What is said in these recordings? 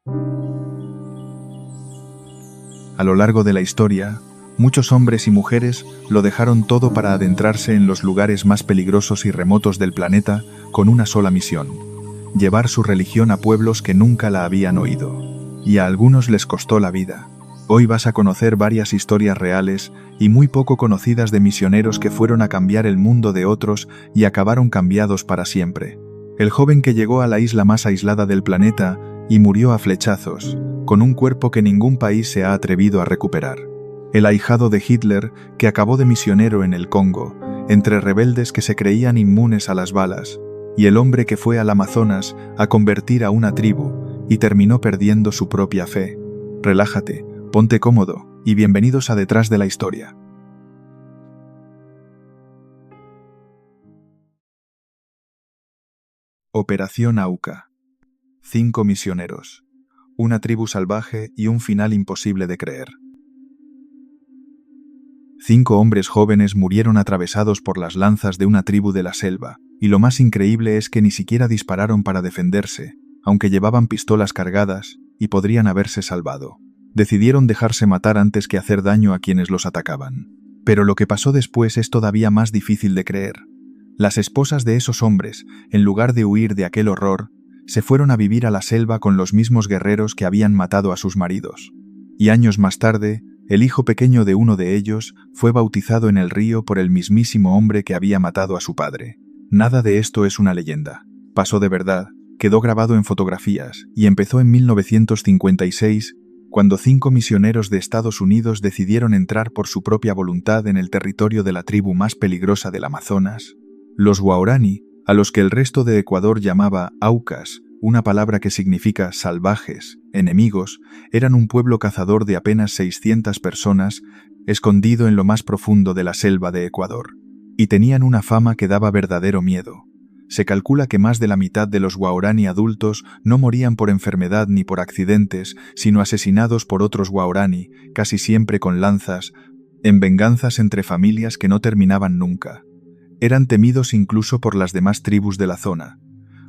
A lo largo de la historia, muchos hombres y mujeres lo dejaron todo para adentrarse en los lugares más peligrosos y remotos del planeta con una sola misión: llevar su religión a pueblos que nunca la habían oído. Y a algunos les costó la vida. Hoy vas a conocer varias historias reales y muy poco conocidas de misioneros que fueron a cambiar el mundo de otros y acabaron cambiados para siempre. El joven que llegó a la isla más aislada del planeta y murió a flechazos, con un cuerpo que ningún país se ha atrevido a recuperar. El ahijado de Hitler, que acabó de misionero en el Congo, entre rebeldes que se creían inmunes a las balas, y el hombre que fue al Amazonas a convertir a una tribu y terminó perdiendo su propia fe. Relájate, ponte cómodo y bienvenidos a Detrás de la Historia. Operación Auca. 5 misioneros, una tribu salvaje y un final imposible de creer. 5 hombres jóvenes murieron atravesados por las lanzas de una tribu de la selva, y lo más increíble es que ni siquiera dispararon para defenderse, aunque llevaban pistolas cargadas y podrían haberse salvado. Decidieron dejarse matar antes que hacer daño a quienes los atacaban. Pero lo que pasó después es todavía más difícil de creer. Las esposas de esos hombres, en lugar de huir de aquel horror, se fueron a vivir a la selva con los mismos guerreros que habían matado a sus maridos. Y años más tarde, el hijo pequeño de uno de ellos fue bautizado en el río por el mismísimo hombre que había matado a su padre. Nada de esto es una leyenda. Pasó de verdad, quedó grabado en fotografías y empezó en 1956, cuando 5 misioneros de Estados Unidos decidieron entrar por su propia voluntad en el territorio de la tribu más peligrosa del Amazonas, los Waorani, a los que el resto de Ecuador llamaba Aucas, una palabra que significa salvajes, enemigos. Eran un pueblo cazador de apenas 600 personas, escondido en lo más profundo de la selva de Ecuador. Y tenían una fama que daba verdadero miedo. Se calcula que más de la mitad de los Waorani adultos no morían por enfermedad ni por accidentes, sino asesinados por otros Waorani, casi siempre con lanzas, en venganzas entre familias que no terminaban nunca. Eran temidos incluso por las demás tribus de la zona.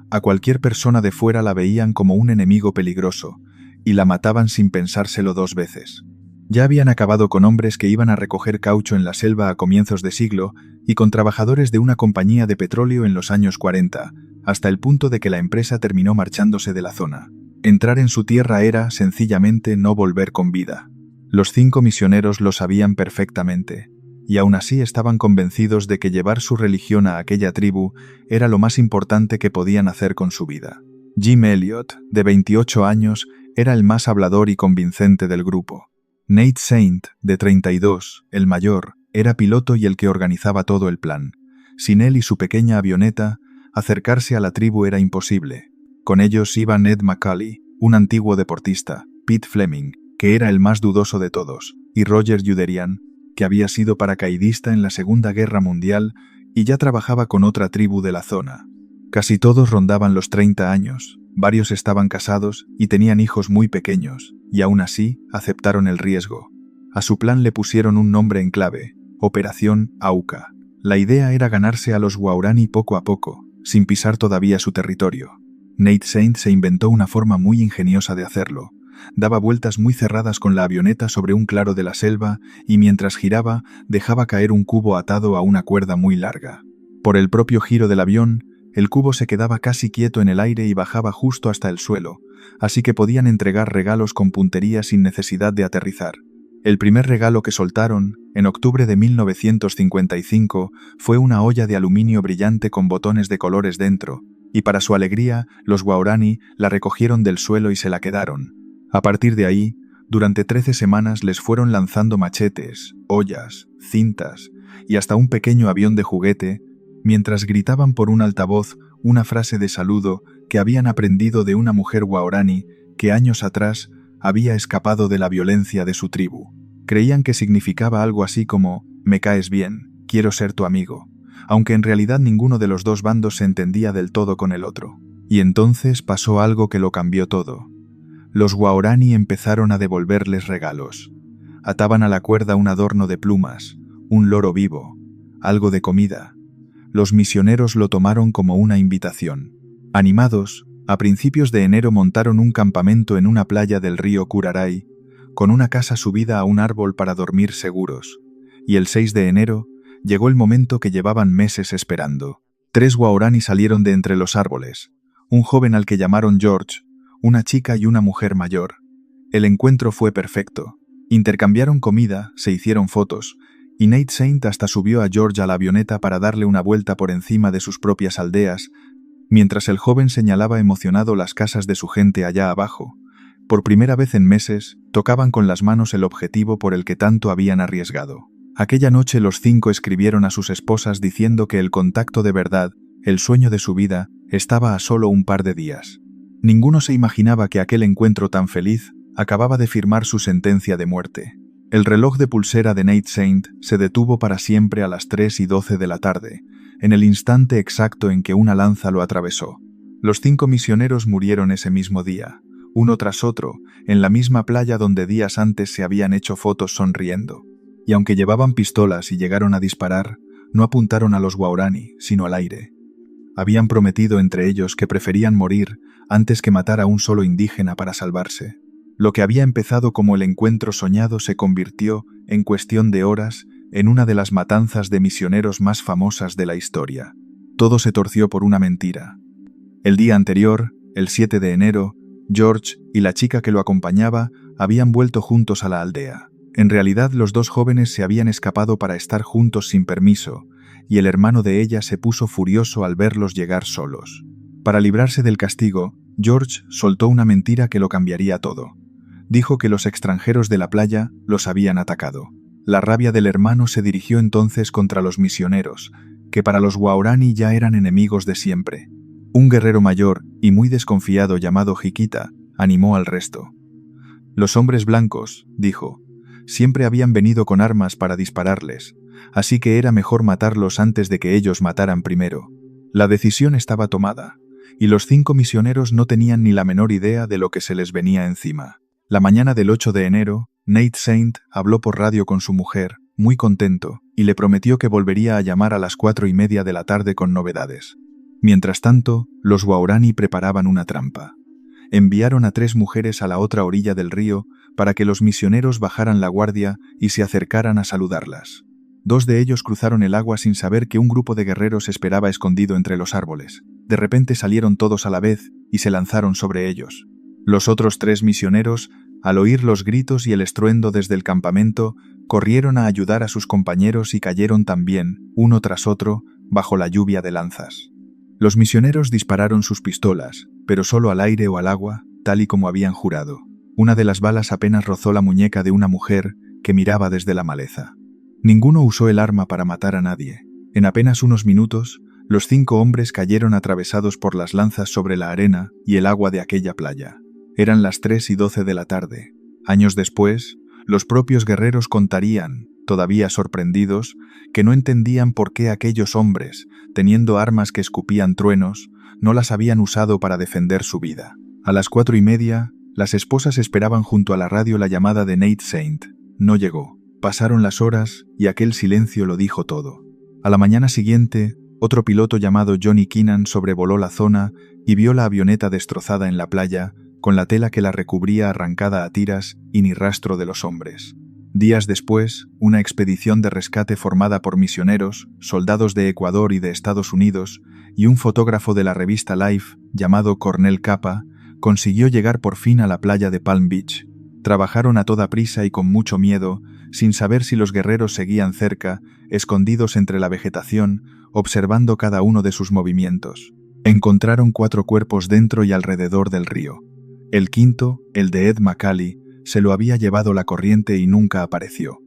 A cualquier persona de fuera la veían como un enemigo peligroso, y la mataban sin pensárselo 2 veces. Ya habían acabado con hombres que iban a recoger caucho en la selva a comienzos de siglo y con trabajadores de una compañía de petróleo en los años 40, hasta el punto de que la empresa terminó marchándose de la zona. Entrar en su tierra era, sencillamente, no volver con vida. Los 5 misioneros lo sabían perfectamente, y aún así estaban convencidos de que llevar su religión a aquella tribu era lo más importante que podían hacer con su vida. Jim Elliot, de 28 años, era el más hablador y convincente del grupo. Nate Saint, de 32, el mayor, era piloto y el que organizaba todo el plan. Sin él y su pequeña avioneta, acercarse a la tribu era imposible. Con ellos iba Ned McCauley, un antiguo deportista, Pete Fleming, que era el más dudoso de todos, y Roger Youderian, que había sido paracaidista en la Segunda Guerra Mundial y ya trabajaba con otra tribu de la zona. Casi todos rondaban los 30 años, varios estaban casados y tenían hijos muy pequeños, y aún así aceptaron el riesgo. A su plan le pusieron un nombre en clave: Operación Auca. La idea era ganarse a los Waorani poco a poco, sin pisar todavía su territorio. Nate Saint se inventó una forma muy ingeniosa de hacerlo. Daba vueltas muy cerradas con la avioneta sobre un claro de la selva y mientras giraba dejaba caer un cubo atado a una cuerda muy larga. Por el propio giro del avión, el cubo se quedaba casi quieto en el aire y bajaba justo hasta el suelo, así que podían entregar regalos con puntería sin necesidad de aterrizar. El primer regalo que soltaron, en octubre de 1955, fue una olla de aluminio brillante con botones de colores dentro, y para su alegría, los Waorani la recogieron del suelo y se la quedaron. A partir de ahí, durante 13 semanas les fueron lanzando machetes, ollas, cintas y hasta un pequeño avión de juguete, mientras gritaban por un altavoz una frase de saludo que habían aprendido de una mujer Waorani que años atrás había escapado de la violencia de su tribu. Creían que significaba algo así como «me caes bien, quiero ser tu amigo», aunque en realidad ninguno de los dos bandos se entendía del todo con el otro. Y entonces pasó algo que lo cambió todo. Los Waorani empezaron a devolverles regalos. Ataban a la cuerda un adorno de plumas, un loro vivo, algo de comida. Los misioneros lo tomaron como una invitación. Animados, A principios de enero montaron un campamento en una playa del río Curaray, con una casa subida a un árbol para dormir seguros, y el 6 de enero llegó el momento que llevaban meses esperando. 3 guaraní salieron de entre los árboles, un joven al que llamaron George, una chica y una mujer mayor. El encuentro fue perfecto. Intercambiaron comida, se hicieron fotos, y Nate Saint hasta subió a George a la avioneta para darle una vuelta por encima de sus propias aldeas, mientras el joven señalaba emocionado las casas de su gente allá abajo. Por primera vez en meses, tocaban con las manos el objetivo por el que tanto habían arriesgado. Aquella noche los 5 escribieron a sus esposas diciendo que el contacto de verdad, el sueño de su vida, estaba a solo un par de días. Ninguno se imaginaba que aquel encuentro tan feliz acababa de firmar su sentencia de muerte. El reloj de pulsera de Nate Saint se detuvo para siempre a las 3:12 de la tarde, en el instante exacto en que una lanza lo atravesó. Los 5 misioneros murieron ese mismo día, uno tras otro, en la misma playa donde días antes se habían hecho fotos sonriendo. Y aunque llevaban pistolas y llegaron a disparar, no apuntaron a los guaraní, sino al aire. Habían prometido entre ellos que preferían morir antes que matar a un solo indígena para salvarse. Lo que había empezado como el encuentro soñado se convirtió, en cuestión de horas, en una de las matanzas de misioneros más famosas de la historia. Todo se torció por una mentira. El día anterior, el 7 de enero, George y la chica que lo acompañaba habían vuelto juntos a la aldea. En realidad, los 2 jóvenes se habían escapado para estar juntos sin permiso, y el hermano de ella se puso furioso al verlos llegar solos. Para librarse del castigo, George soltó una mentira que lo cambiaría todo. Dijo que los extranjeros de la playa los habían atacado. La rabia del hermano se dirigió entonces contra los misioneros, que para los guaraní ya eran enemigos de siempre. Un guerrero mayor y muy desconfiado llamado Jiquita animó al resto. Los hombres blancos, dijo, siempre habían venido con armas para dispararles, así que era mejor matarlos antes de que ellos mataran primero. La decisión estaba tomada, y los 5 misioneros no tenían ni la menor idea de lo que se les venía encima. La mañana del 8 de enero, Nate Saint habló por radio con su mujer, muy contento, y le prometió que volvería a llamar a las 4:30 de la tarde con novedades. Mientras tanto, los guaraní preparaban una trampa. Enviaron a 3 mujeres a la otra orilla del río para que los misioneros bajaran la guardia y se acercaran a saludarlas. 2 de ellos cruzaron el agua sin saber que un grupo de guerreros esperaba escondido entre los árboles. De repente salieron todos a la vez y se lanzaron sobre ellos. Los otros 3 misioneros, al oír los gritos y el estruendo desde el campamento, corrieron a ayudar a sus compañeros y cayeron también, uno tras otro, bajo la lluvia de lanzas. Los misioneros dispararon sus pistolas, pero solo al aire o al agua, tal y como habían jurado. Una de las balas apenas rozó la muñeca de una mujer que miraba desde la maleza. Ninguno usó el arma para matar a nadie. En apenas unos minutos, los 5 hombres cayeron atravesados por las lanzas sobre la arena y el agua de aquella playa. Eran las 3:12 de la tarde. Años después, los propios guerreros contarían, todavía sorprendidos, que no entendían por qué aquellos hombres, teniendo armas que escupían truenos, no las habían usado para defender su vida. A las 4:30, las esposas esperaban junto a la radio la llamada de Nate Saint. No llegó. Pasaron las horas y aquel silencio lo dijo todo. A la mañana siguiente, otro piloto llamado Johnny Keenan sobrevoló la zona y vio la avioneta destrozada en la playa, con la tela que la recubría arrancada a tiras y ni rastro de los hombres. Días después, una expedición de rescate formada por misioneros, soldados de Ecuador y de Estados Unidos, y un fotógrafo de la revista Life, llamado Cornel Capa, consiguió llegar por fin a la playa de Palm Beach. Trabajaron a toda prisa y con mucho miedo, sin saber si los guerreros seguían cerca, escondidos entre la vegetación, observando cada uno de sus movimientos. Encontraron 4 cuerpos dentro y alrededor del río. El quinto, el de Ed McCallie, se lo había llevado la corriente y nunca apareció.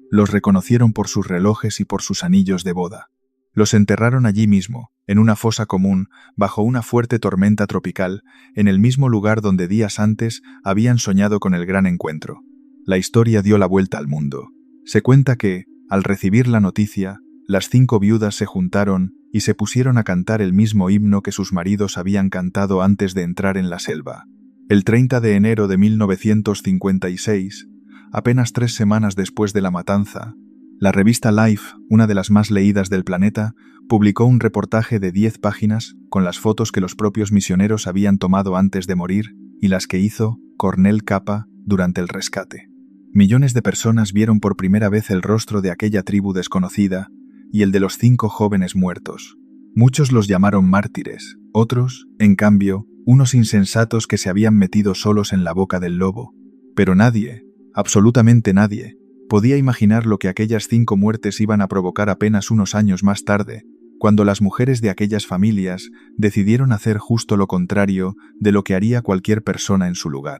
Los reconocieron por sus relojes y por sus anillos de boda. Los enterraron allí mismo, en una fosa común, bajo una fuerte tormenta tropical, en el mismo lugar donde días antes habían soñado con el gran encuentro. La historia dio la vuelta al mundo. Se cuenta que, al recibir la noticia, las 5 viudas se juntaron y se pusieron a cantar el mismo himno que sus maridos habían cantado antes de entrar en la selva. El 30 de enero de 1956, apenas 3 semanas después de la matanza, La revista Life, una de las más leídas del planeta, publicó un reportaje de 10 páginas con las fotos que los propios misioneros habían tomado antes de morir y las que hizo Cornel Capa durante el rescate. Millones de personas vieron por primera vez el rostro de aquella tribu desconocida y el de los 5 jóvenes muertos. Muchos los llamaron mártires, otros, en cambio, unos insensatos que se habían metido solos en la boca del lobo. Pero nadie, absolutamente nadie, podía imaginar lo que aquellas 5 muertes iban a provocar apenas unos años más tarde, cuando las mujeres de aquellas familias decidieron hacer justo lo contrario de lo que haría cualquier persona en su lugar.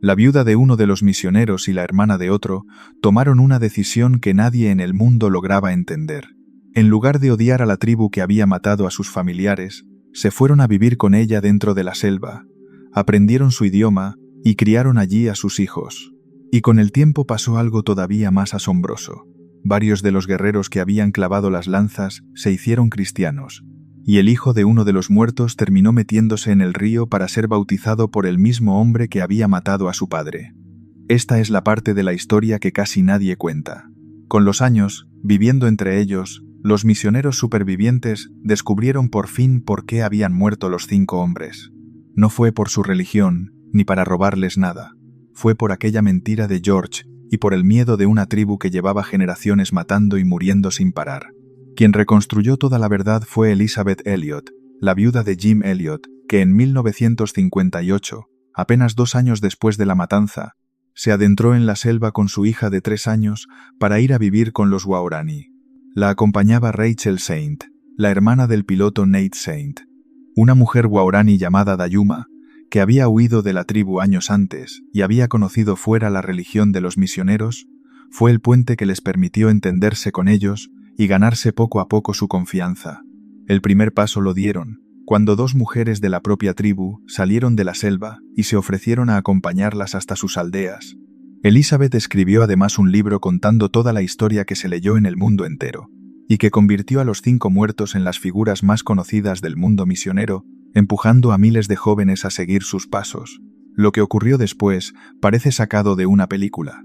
La viuda de uno de los misioneros y la hermana de otro tomaron una decisión que nadie en el mundo lograba entender. En lugar de odiar a la tribu que había matado a sus familiares, se fueron a vivir con ella dentro de la selva, aprendieron su idioma y criaron allí a sus hijos. Y con el tiempo pasó algo todavía más asombroso. Varios de los guerreros que habían clavado las lanzas se hicieron cristianos, y el hijo de uno de los muertos terminó metiéndose en el río para ser bautizado por el mismo hombre que había matado a su padre. Esta es la parte de la historia que casi nadie cuenta. Con los años, viviendo entre ellos, los misioneros supervivientes descubrieron por fin por qué habían muerto los 5 hombres. No fue por su religión, ni para robarles nada. Fue por aquella mentira de George y por el miedo de una tribu que llevaba generaciones matando y muriendo sin parar. Quien reconstruyó toda la verdad fue Elizabeth Elliot, la viuda de Jim Elliot, que en 1958, apenas 2 años después de la matanza, se adentró en la selva con su hija de 3 años para ir a vivir con los Waorani. La acompañaba Rachel Saint, la hermana del piloto Nate Saint, una mujer Waorani llamada Dayuma, que había huido de la tribu años antes y había conocido fuera la religión de los misioneros. Fue el puente que les permitió entenderse con ellos y ganarse poco a poco su confianza. El primer paso lo dieron cuando 2 mujeres de la propia tribu salieron de la selva y se ofrecieron a acompañarlas hasta sus aldeas. Elizabeth escribió además un libro contando toda la historia que se leyó en el mundo entero, y que convirtió a los 5 muertos en las figuras más conocidas del mundo misionero, empujando a miles de jóvenes a seguir sus pasos. Lo que ocurrió después parece sacado de una película.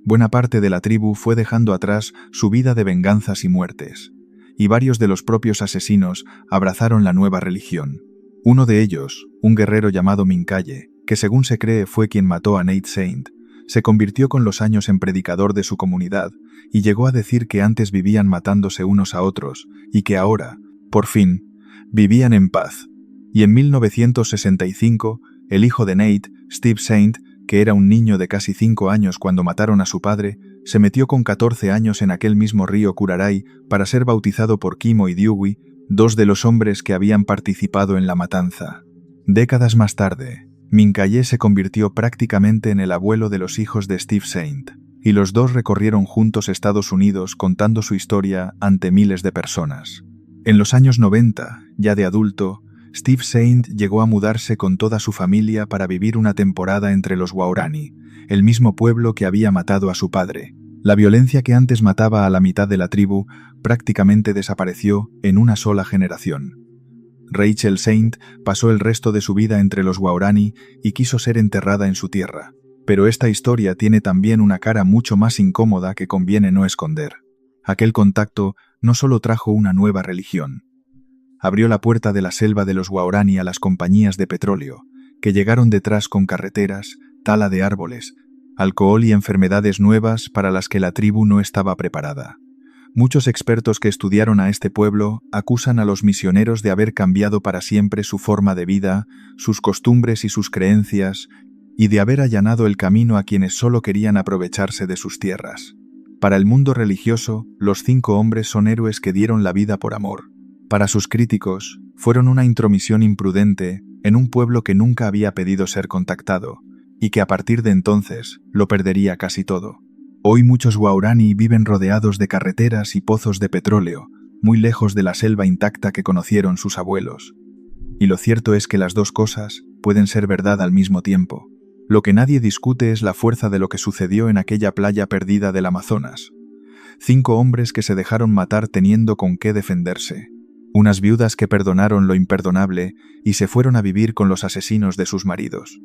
Buena parte de la tribu fue dejando atrás su vida de venganzas y muertes, y varios de los propios asesinos abrazaron la nueva religión. Uno de ellos, un guerrero llamado Mincaye, que según se cree fue quien mató a Nate Saint, se convirtió con los años en predicador de su comunidad y llegó a decir que antes vivían matándose unos a otros y que ahora, por fin, vivían en paz. Y en 1965, el hijo de Nate, Steve Saint, que era un niño de casi 5 años cuando mataron a su padre, se metió con 14 años en aquel mismo río Curaray para ser bautizado por Kimo y Dewey, 2 de los hombres que habían participado en la matanza. Décadas más tarde, Mincaye se convirtió prácticamente en el abuelo de los hijos de Steve Saint, y los 2 recorrieron juntos Estados Unidos contando su historia ante miles de personas. En los años 90, ya de adulto, Steve Saint llegó a mudarse con toda su familia para vivir una temporada entre los Waorani, el mismo pueblo que había matado a su padre. La violencia que antes mataba a la mitad de la tribu prácticamente desapareció en una sola generación. Rachel Saint pasó el resto de su vida entre los Waorani y quiso ser enterrada en su tierra. Pero esta historia tiene también una cara mucho más incómoda que conviene no esconder. Aquel contacto no solo trajo una nueva religión. Abrió la puerta de la selva de los Waorani a las compañías de petróleo, que llegaron detrás con carreteras, tala de árboles, alcohol y enfermedades nuevas para las que la tribu no estaba preparada. Muchos expertos que estudiaron a este pueblo acusan a los misioneros de haber cambiado para siempre su forma de vida, sus costumbres y sus creencias, y de haber allanado el camino a quienes solo querían aprovecharse de sus tierras. Para el mundo religioso, los 5 hombres son héroes que dieron la vida por amor. Para sus críticos, fueron una intromisión imprudente en un pueblo que nunca había pedido ser contactado, y que a partir de entonces lo perdería casi todo. Hoy muchos Waorani viven rodeados de carreteras y pozos de petróleo, muy lejos de la selva intacta que conocieron sus abuelos. Y lo cierto es que las 2 cosas pueden ser verdad al mismo tiempo. Lo que nadie discute es la fuerza de lo que sucedió en aquella playa perdida del Amazonas. 5 hombres que se dejaron matar teniendo con qué defenderse. Unas viudas que perdonaron lo imperdonable y se fueron a vivir con los asesinos de sus maridos.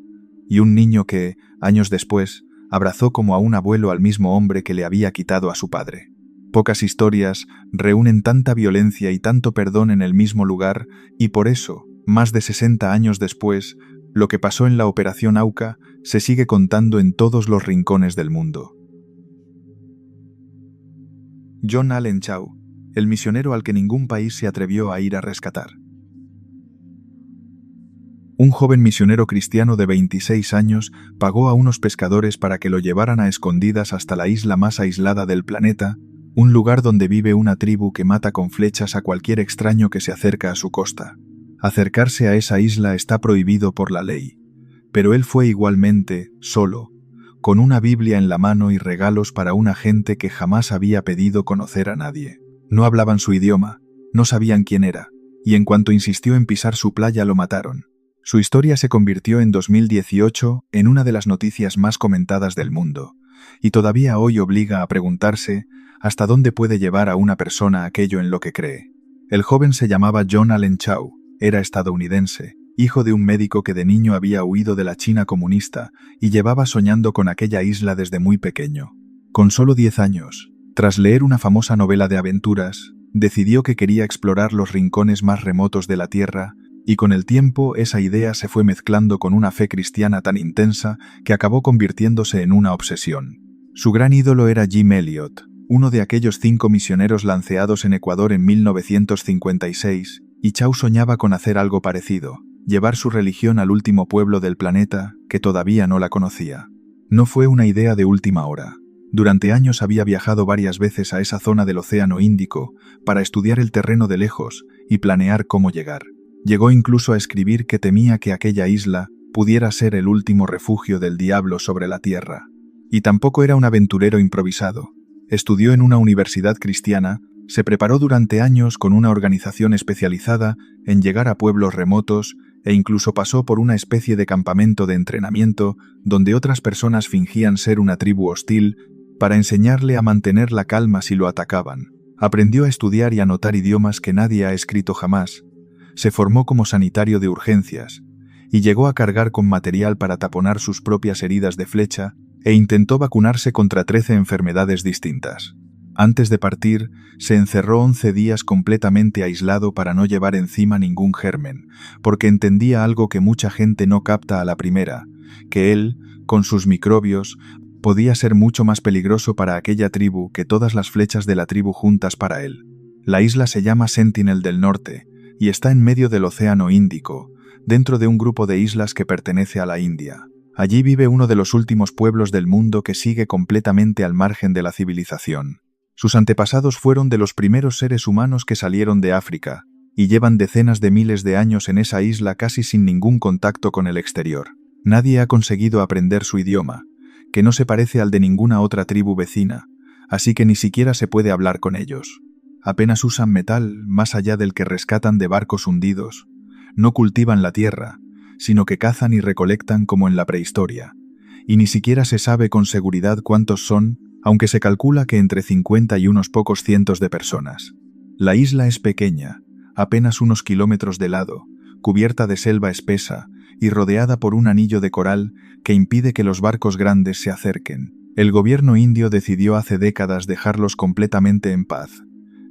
Y un niño que, años después, abrazó como a un abuelo al mismo hombre que le había quitado a su padre. Pocas historias reúnen tanta violencia y tanto perdón en el mismo lugar, y por eso, más de 60 años después, lo que pasó en la Operación Auca se sigue contando en todos los rincones del mundo. John Allen Chau, el misionero al que ningún país se atrevió a ir a rescatar. Un joven misionero cristiano de 26 años pagó a unos pescadores para que lo llevaran a escondidas hasta la isla más aislada del planeta, un lugar donde vive una tribu que mata con flechas a cualquier extraño que se acerca a su costa. Acercarse a esa isla está prohibido por la ley, pero él fue igualmente, solo, con una Biblia en la mano y regalos para una gente que jamás había pedido conocer a nadie. No hablaban su idioma, no sabían quién era, y en cuanto insistió en pisar su playa lo mataron. Su historia se convirtió en 2018 en una de las noticias más comentadas del mundo, y todavía hoy obliga a preguntarse hasta dónde puede llevar a una persona aquello en lo que cree. El joven se llamaba John Allen Chau, era estadounidense, hijo de un médico que de niño había huido de la China comunista y llevaba soñando con aquella isla desde muy pequeño. Con solo 10 años, tras leer una famosa novela de aventuras, decidió que quería explorar los rincones más remotos de la Tierra, y con el tiempo esa idea se fue mezclando con una fe cristiana tan intensa que acabó convirtiéndose en una obsesión. Su gran ídolo era Jim Elliot, uno de aquellos 5 misioneros lanceados en Ecuador en 1956, y Chau soñaba con hacer algo parecido, llevar su religión al último pueblo del planeta que todavía no la conocía. No fue una idea de última hora. Durante años había viajado varias veces a esa zona del Océano Índico para estudiar el terreno de lejos y planear cómo llegar. Llegó incluso a escribir que temía que aquella isla pudiera ser el último refugio del diablo sobre la tierra. Y tampoco era un aventurero improvisado. Estudió en una universidad cristiana, se preparó durante años con una organización especializada en llegar a pueblos remotos e incluso pasó por una especie de campamento de entrenamiento donde otras personas fingían ser una tribu hostil para enseñarle a mantener la calma si lo atacaban. Aprendió a estudiar y anotar idiomas que nadie ha escrito jamás. Se formó como sanitario de urgencias y llegó a cargar con material para taponar sus propias heridas de flecha e intentó vacunarse contra 13 enfermedades distintas. Antes de partir, se encerró 11 días completamente aislado para no llevar encima ningún germen, porque entendía algo que mucha gente no capta a la primera, que él, con sus microbios, podía ser mucho más peligroso para aquella tribu que todas las flechas de la tribu juntas para él. La isla se llama Sentinel del Norte y está en medio del Océano Índico, dentro de un grupo de islas que pertenece a la India. Allí vive uno de los últimos pueblos del mundo que sigue completamente al margen de la civilización. Sus antepasados fueron de los primeros seres humanos que salieron de África, y llevan decenas de miles de años en esa isla casi sin ningún contacto con el exterior. Nadie ha conseguido aprender su idioma, que no se parece al de ninguna otra tribu vecina, así que ni siquiera se puede hablar con ellos. Apenas usan metal más allá del que rescatan de barcos hundidos. No cultivan la tierra, sino que cazan y recolectan como en la prehistoria. Y ni siquiera se sabe con seguridad cuántos son, aunque se calcula que entre 50 y unos pocos cientos de personas. La isla es pequeña, apenas unos kilómetros de lado, cubierta de selva espesa y rodeada por un anillo de coral que impide que los barcos grandes se acerquen. El gobierno indio decidió hace décadas dejarlos completamente en paz.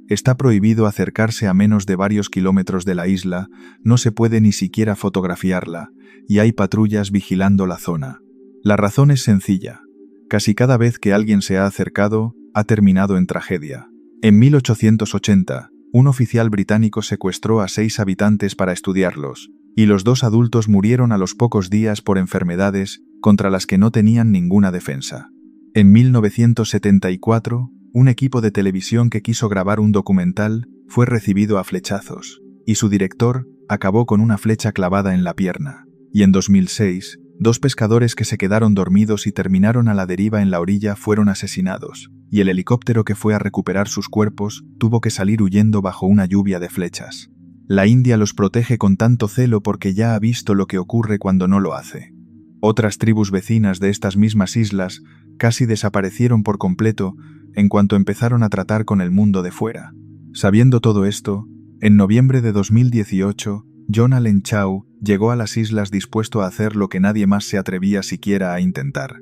Está prohibido acercarse a menos de varios kilómetros de la isla, no se puede ni siquiera fotografiarla, y hay patrullas vigilando la zona. La razón es sencilla. Casi cada vez que alguien se ha acercado, ha terminado en tragedia. En 1880, un oficial británico secuestró a 6 habitantes para estudiarlos, y los 2 adultos murieron a los pocos días por enfermedades contra las que no tenían ninguna defensa. En 1974, un equipo de televisión que quiso grabar un documental fue recibido a flechazos, y su director acabó con una flecha clavada en la pierna. Y en 2006, 2 pescadores que se quedaron dormidos y terminaron a la deriva en la orilla fueron asesinados, y el helicóptero que fue a recuperar sus cuerpos tuvo que salir huyendo bajo una lluvia de flechas. La India los protege con tanto celo porque ya ha visto lo que ocurre cuando no lo hace. Otras tribus vecinas de estas mismas islas casi desaparecieron por completo en cuanto empezaron a tratar con el mundo de fuera. Sabiendo todo esto, en noviembre de 2018, John Allen Chau llegó a las islas dispuesto a hacer lo que nadie más se atrevía siquiera a intentar.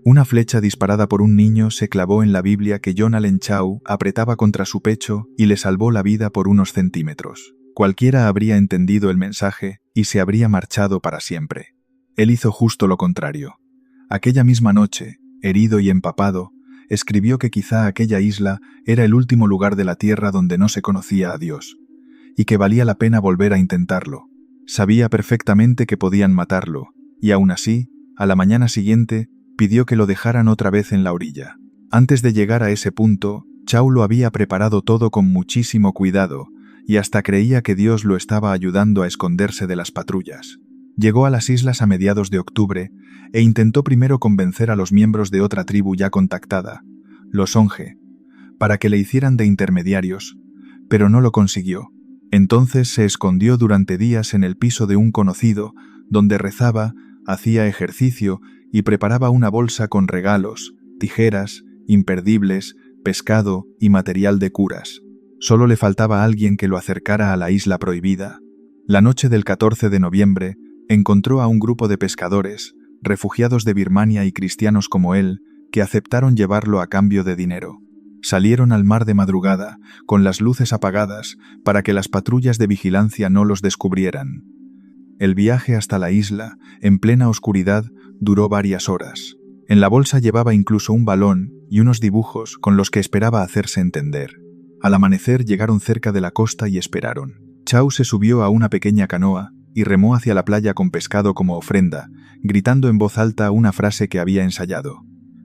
Una flecha disparada por un niño se clavó en la Biblia que John Allen Chau apretaba contra su pecho y le salvó la vida por unos centímetros. Cualquiera habría entendido el mensaje y se habría marchado para siempre. Él hizo justo lo contrario. Aquella misma noche, herido y empapado, escribió que quizá aquella isla era el último lugar de la tierra donde no se conocía a Dios, y que valía la pena volver a intentarlo. Sabía perfectamente que podían matarlo, y aún así, a la mañana siguiente, pidió que lo dejaran otra vez en la orilla. Antes de llegar a ese punto, Chau lo había preparado todo con muchísimo cuidado, y hasta creía que Dios lo estaba ayudando a esconderse de las patrullas. Llegó a las islas a mediados de octubre e intentó primero convencer a los miembros de otra tribu ya contactada, los Onge, para que le hicieran de intermediarios, pero no lo consiguió. Entonces se escondió durante días en el piso de un conocido, donde rezaba, hacía ejercicio y preparaba una bolsa con regalos, tijeras, imperdibles, pescado y material de curas. Solo le faltaba alguien que lo acercara a la isla prohibida. La noche del 14 de noviembre, encontró a un grupo de pescadores, refugiados de Birmania y cristianos como él, que aceptaron llevarlo a cambio de dinero. Salieron al mar de madrugada, con las luces apagadas, para que las patrullas de vigilancia no los descubrieran. El viaje hasta la isla, en plena oscuridad, duró varias horas. En la bolsa llevaba incluso un balón y unos dibujos con los que esperaba hacerse entender. Al amanecer llegaron cerca de la costa y esperaron. Chau se subió a una pequeña canoa y remó hacia la playa con pescado como ofrenda, gritando en voz alta una frase que había ensayado.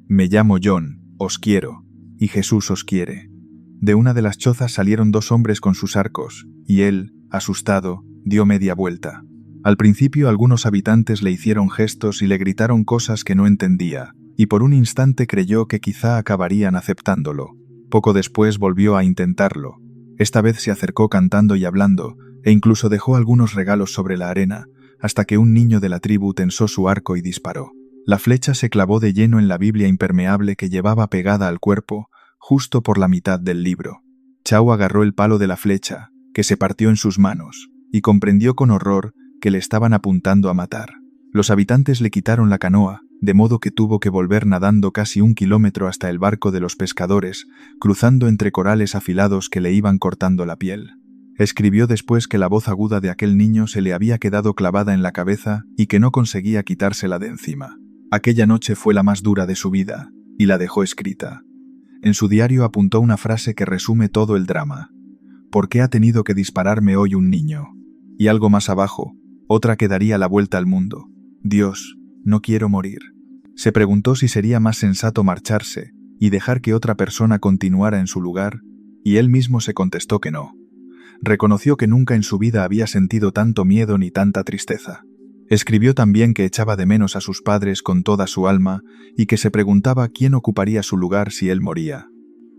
«Me llamo John, os quiero, y Jesús os quiere». De una de las chozas salieron dos hombres con sus arcos, y él, asustado, dio media vuelta. Al principio algunos habitantes le hicieron gestos y le gritaron cosas que no entendía, y por un instante creyó que quizá acabarían aceptándolo. Poco después volvió a intentarlo. Esta vez se acercó cantando y hablando, e incluso dejó algunos regalos sobre la arena, hasta que un niño de la tribu tensó su arco y disparó. La flecha se clavó de lleno en la Biblia impermeable que llevaba pegada al cuerpo, justo por la mitad del libro. Chau agarró el palo de la flecha, que se partió en sus manos, y comprendió con horror que le estaban apuntando a matar. Los habitantes le quitaron la canoa, de modo que tuvo que volver nadando casi 1 kilómetro hasta el barco de los pescadores, cruzando entre corales afilados que le iban cortando la piel. Escribió después que la voz aguda de aquel niño se le había quedado clavada en la cabeza y que no conseguía quitársela de encima. Aquella noche fue la más dura de su vida, y la dejó escrita. En su diario apuntó una frase que resume todo el drama. ¿Por qué ha tenido que dispararme hoy un niño? Y algo más abajo, otra que daría la vuelta al mundo. Dios, no quiero morir. Se preguntó si sería más sensato marcharse y dejar que otra persona continuara en su lugar, y él mismo se contestó que no. Reconoció que nunca en su vida había sentido tanto miedo ni tanta tristeza. Escribió también que echaba de menos a sus padres con toda su alma y que se preguntaba quién ocuparía su lugar si él moría.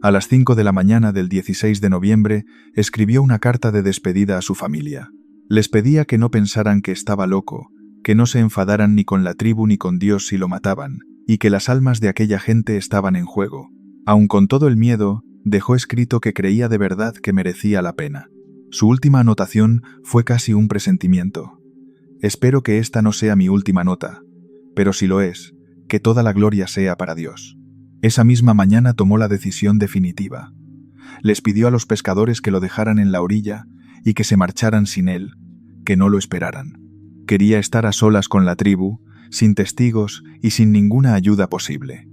A las 5 de la mañana del 16 de noviembre escribió una carta de despedida a su familia. Les pedía que no pensaran que estaba loco, que no se enfadaran ni con la tribu ni con Dios si lo mataban, y que las almas de aquella gente estaban en juego. Aun con todo el miedo, dejó escrito que creía de verdad que merecía la pena. Su última anotación fue casi un presentimiento. Espero que esta no sea mi última nota, pero si lo es, que toda la gloria sea para Dios. Esa misma mañana tomó la decisión definitiva. Les pidió a los pescadores que lo dejaran en la orilla y que se marcharan sin él, que no lo esperaran. Quería estar a solas con la tribu, sin testigos y sin ninguna ayuda posible.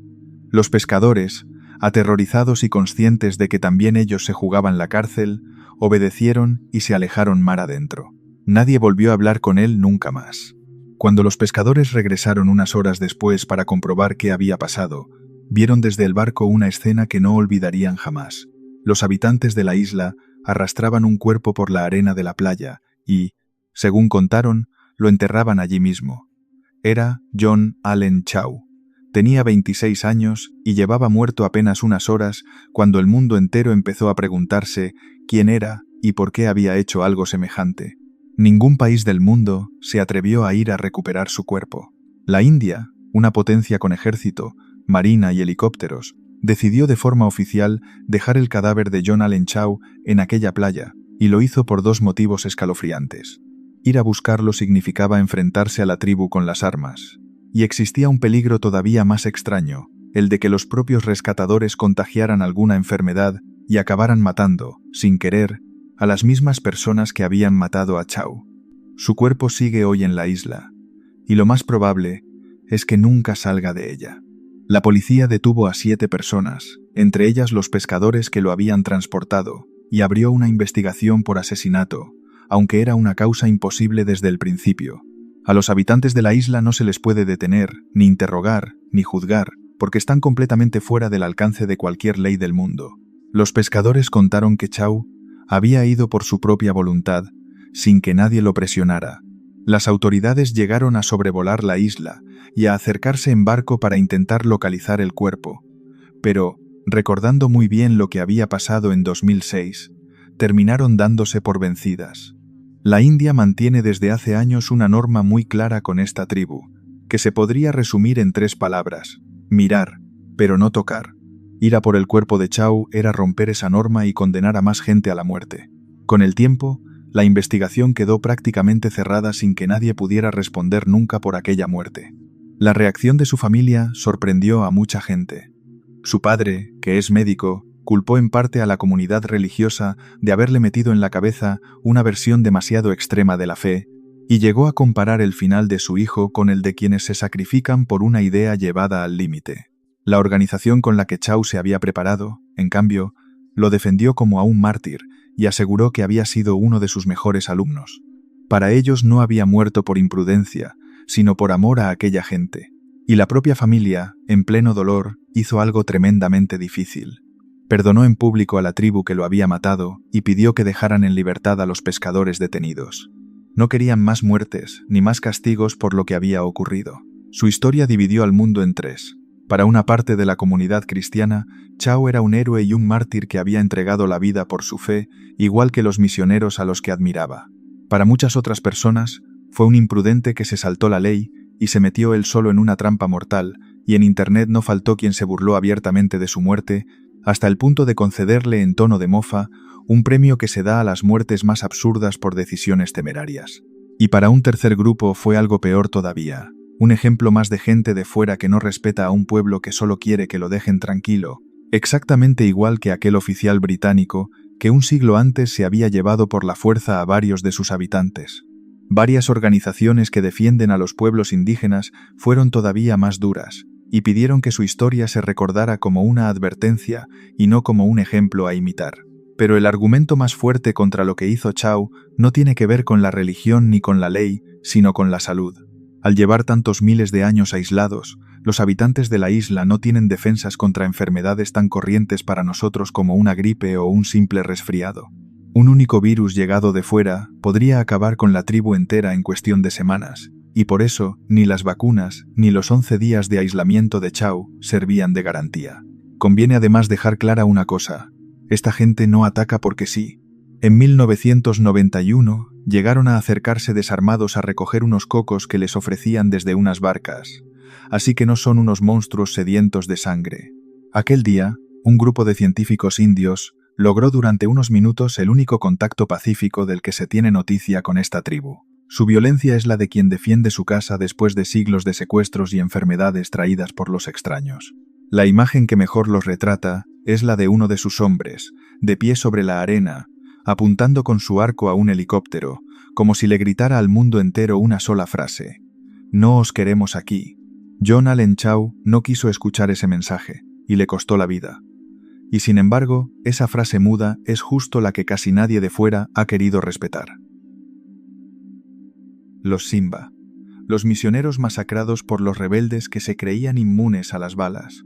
Los pescadores, aterrorizados y conscientes de que también ellos se jugaban la cárcel, obedecieron y se alejaron mar adentro. Nadie volvió a hablar con él nunca más. Cuando los pescadores regresaron unas horas después para comprobar qué había pasado, vieron desde el barco una escena que no olvidarían jamás. Los habitantes de la isla arrastraban un cuerpo por la arena de la playa y, según contaron, lo enterraban allí mismo. Era John Allen Chau. Tenía 26 años y llevaba muerto apenas unas horas cuando el mundo entero empezó a preguntarse quién era y por qué había hecho algo semejante. Ningún país del mundo se atrevió a ir a recuperar su cuerpo. La India, una potencia con ejército, marina y helicópteros, decidió de forma oficial dejar el cadáver de John Allen Chau en aquella playa, y lo hizo por 2 motivos escalofriantes. Ir a buscarlo significaba enfrentarse a la tribu con las armas, Y existía un peligro todavía más extraño, el de que los propios rescatadores contagiaran alguna enfermedad y acabaran matando, sin querer, a las mismas personas que habían matado a Chau. Su cuerpo sigue hoy en la isla, y lo más probable es que nunca salga de ella. La policía detuvo a 7 personas, entre ellas los pescadores que lo habían transportado, y abrió una investigación por asesinato, aunque era una causa imposible desde el principio. A los habitantes de la isla no se les puede detener, ni interrogar, ni juzgar, porque están completamente fuera del alcance de cualquier ley del mundo. Los pescadores contaron que Chau había ido por su propia voluntad, sin que nadie lo presionara. Las autoridades llegaron a sobrevolar la isla y a acercarse en barco para intentar localizar el cuerpo, pero, recordando muy bien lo que había pasado en 2006, terminaron dándose por vencidas. La India mantiene desde hace años una norma muy clara con esta tribu, que se podría resumir en 3 palabras: mirar, pero no tocar. Ir a por el cuerpo de Chau era romper esa norma y condenar a más gente a la muerte. Con el tiempo, la investigación quedó prácticamente cerrada sin que nadie pudiera responder nunca por aquella muerte. La reacción de su familia sorprendió a mucha gente. Su padre, que es médico, culpó en parte a la comunidad religiosa de haberle metido en la cabeza una versión demasiado extrema de la fe, y llegó a comparar el final de su hijo con el de quienes se sacrifican por una idea llevada al límite. La organización con la que Chau se había preparado, en cambio, lo defendió como a un mártir y aseguró que había sido uno de sus mejores alumnos. Para ellos no había muerto por imprudencia, sino por amor a aquella gente. Y la propia familia, en pleno dolor, hizo algo tremendamente difícil. Perdonó en público a la tribu que lo había matado y pidió que dejaran en libertad a los pescadores detenidos. No querían más muertes ni más castigos por lo que había ocurrido. Su historia dividió al mundo en 3. Para una parte de la comunidad cristiana, Chau era un héroe y un mártir que había entregado la vida por su fe, igual que los misioneros a los que admiraba. Para muchas otras personas, fue un imprudente que se saltó la ley y se metió él solo en una trampa mortal, y en Internet no faltó quien se burló abiertamente de su muerte, hasta el punto de concederle en tono de mofa un premio que se da a las muertes más absurdas por decisiones temerarias. Y para un tercer grupo fue algo peor todavía. Un ejemplo más de gente de fuera que no respeta a un pueblo que solo quiere que lo dejen tranquilo, exactamente igual que aquel oficial británico que un siglo antes se había llevado por la fuerza a varios de sus habitantes. Varias organizaciones que defienden a los pueblos indígenas fueron todavía más duras y pidieron que su historia se recordara como una advertencia y no como un ejemplo a imitar. Pero el argumento más fuerte contra lo que hizo Chau no tiene que ver con la religión ni con la ley, sino con la salud. Al llevar tantos miles de años aislados, los habitantes de la isla no tienen defensas contra enfermedades tan corrientes para nosotros como una gripe o un simple resfriado. Un único virus llegado de fuera podría acabar con la tribu entera en cuestión de semanas, y por eso ni las vacunas ni los 11 días de aislamiento de Chau servían de garantía. Conviene además dejar clara una cosa: esta gente no ataca porque sí. En 1991 llegaron a acercarse desarmados a recoger unos cocos que les ofrecían desde unas barcas, así que no son unos monstruos sedientos de sangre. Aquel día, un grupo de científicos indios logró durante unos minutos el único contacto pacífico del que se tiene noticia con esta tribu. Su violencia es la de quien defiende su casa después de siglos de secuestros y enfermedades traídas por los extraños. La imagen que mejor los retrata es la de uno de sus hombres, de pie sobre la arena, apuntando con su arco a un helicóptero, como si le gritara al mundo entero una sola frase: «No os queremos aquí». John Allen Chau no quiso escuchar ese mensaje, y le costó la vida. Y sin embargo, esa frase muda es justo la que casi nadie de fuera ha querido respetar. Los Simba, los misioneros masacrados por los rebeldes que se creían inmunes a las balas.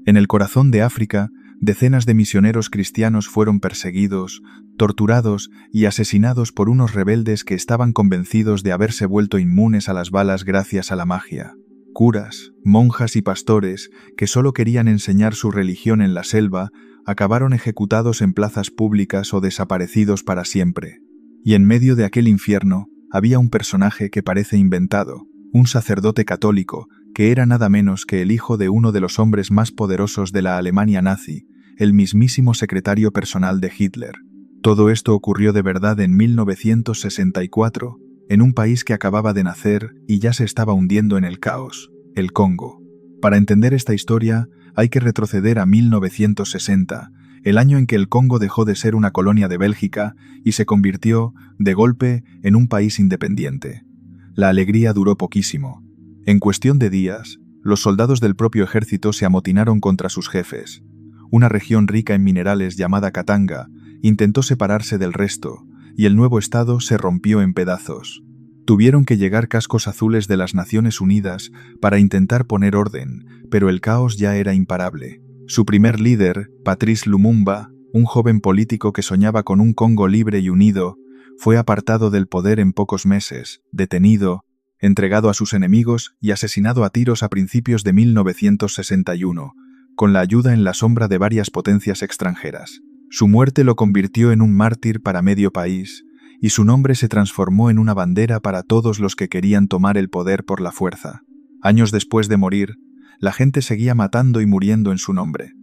En el corazón de África, decenas de misioneros cristianos fueron perseguidos, torturados y asesinados por unos rebeldes que estaban convencidos de haberse vuelto inmunes a las balas gracias a la magia. Curas, monjas y pastores que solo querían enseñar su religión en la selva acabaron ejecutados en plazas públicas o desaparecidos para siempre. Y en medio de aquel infierno había un personaje que parece inventado, un sacerdote católico que era nada menos que el hijo de uno de los hombres más poderosos de la Alemania nazi, el mismísimo secretario personal de Hitler. Todo esto ocurrió de verdad en 1964, en un país que acababa de nacer y ya se estaba hundiendo en el caos, el Congo. Para entender esta historia, hay que retroceder a 1960, el año en que el Congo dejó de ser una colonia de Bélgica y se convirtió, de golpe, en un país independiente. La alegría duró poquísimo. En cuestión de días, los soldados del propio ejército se amotinaron contra sus jefes. Una región rica en minerales llamada Katanga intentó separarse del resto, y el nuevo estado se rompió en pedazos. Tuvieron que llegar cascos azules de las Naciones Unidas para intentar poner orden, pero el caos ya era imparable. Su primer líder, Patrice Lumumba, un joven político que soñaba con un Congo libre y unido, fue apartado del poder en pocos meses, detenido, entregado a sus enemigos y asesinado a tiros a principios de 1961, con la ayuda en la sombra de varias potencias extranjeras. Su muerte lo convirtió en un mártir para medio país, y su nombre se transformó en una bandera para todos los que querían tomar el poder por la fuerza. Años después de morir, la gente seguía matando y muriendo en su nombre.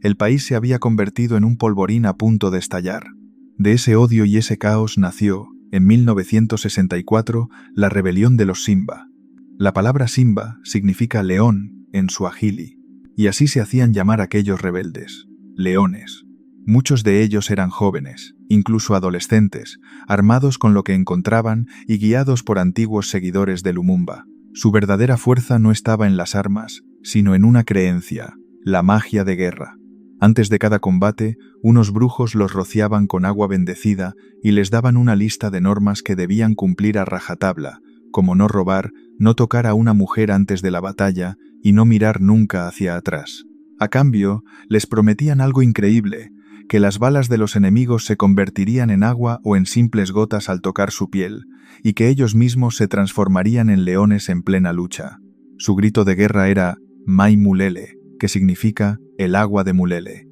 El país se había convertido en un polvorín a punto de estallar. De ese odio y ese caos nació, en 1964, la rebelión de los Simba. La palabra Simba significa león en suajili, y así se hacían llamar aquellos rebeldes, leones. Muchos de ellos eran jóvenes, incluso adolescentes, armados con lo que encontraban y guiados por antiguos seguidores de Lumumba. Su verdadera fuerza no estaba en las armas, sino en una creencia, la magia de guerra. Antes de cada combate, unos brujos los rociaban con agua bendecida y les daban una lista de normas que debían cumplir a rajatabla, como no robar, no tocar a una mujer antes de la batalla y no mirar nunca hacia atrás. A cambio, les prometían algo increíble, que las balas de los enemigos se convertirían en agua o en simples gotas al tocar su piel, y que ellos mismos se transformarían en leones en plena lucha. Su grito de guerra era Mai Mulele, que significa el agua de Mulele,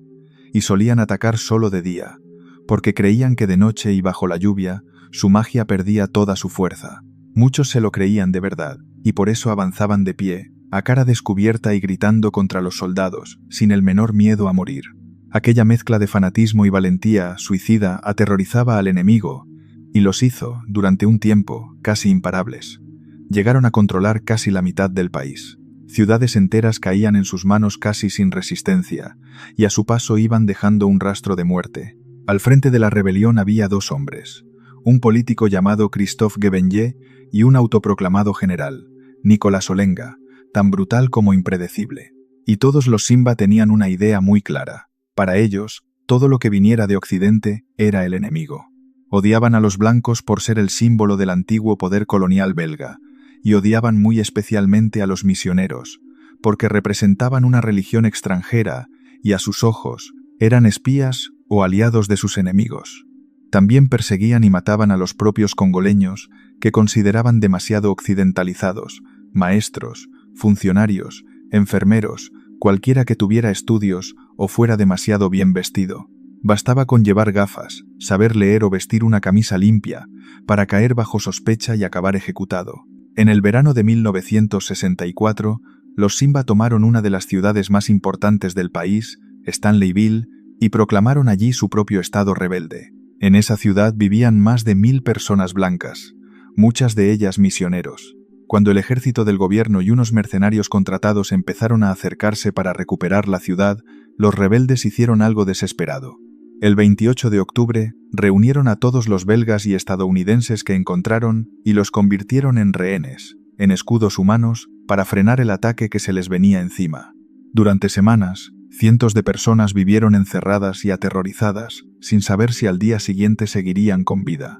y solían atacar solo de día, porque creían que de noche y bajo la lluvia, su magia perdía toda su fuerza. Muchos se lo creían de verdad, y por eso avanzaban de pie, a cara descubierta y gritando contra los soldados, sin el menor miedo a morir. Aquella mezcla de fanatismo y valentía suicida aterrorizaba al enemigo, y los hizo, durante un tiempo, casi imparables. Llegaron a controlar casi la mitad del país. Ciudades enteras caían en sus manos casi sin resistencia, y a su paso iban dejando un rastro de muerte. Al frente de la rebelión había dos hombres, un político llamado Christophe Gebenye y un autoproclamado general, Nicolas Olenga, tan brutal como impredecible. Y todos los Simba tenían una idea muy clara. Para ellos, todo lo que viniera de Occidente era el enemigo. Odiaban a los blancos por ser el símbolo del antiguo poder colonial belga, y odiaban muy especialmente a los misioneros, porque representaban una religión extranjera y a sus ojos eran espías o aliados de sus enemigos. También perseguían y mataban a los propios congoleños, que consideraban demasiado occidentalizados, maestros, funcionarios, enfermeros, cualquiera que tuviera estudios o fuera demasiado bien vestido. Bastaba con llevar gafas, saber leer o vestir una camisa limpia para caer bajo sospecha y acabar ejecutado. En el verano de 1964, los Simba tomaron una de las ciudades más importantes del país, Stanleyville, y proclamaron allí su propio estado rebelde. En esa ciudad vivían más de 1000 personas blancas, muchas de ellas misioneros. Cuando el ejército del gobierno y unos mercenarios contratados empezaron a acercarse para recuperar la ciudad, los rebeldes hicieron algo desesperado. El 28 de octubre, reunieron a todos los belgas y estadounidenses que encontraron y los convirtieron en rehenes, en escudos humanos, para frenar el ataque que se les venía encima. Durante semanas, cientos de personas vivieron encerradas y aterrorizadas, sin saber si al día siguiente seguirían con vida.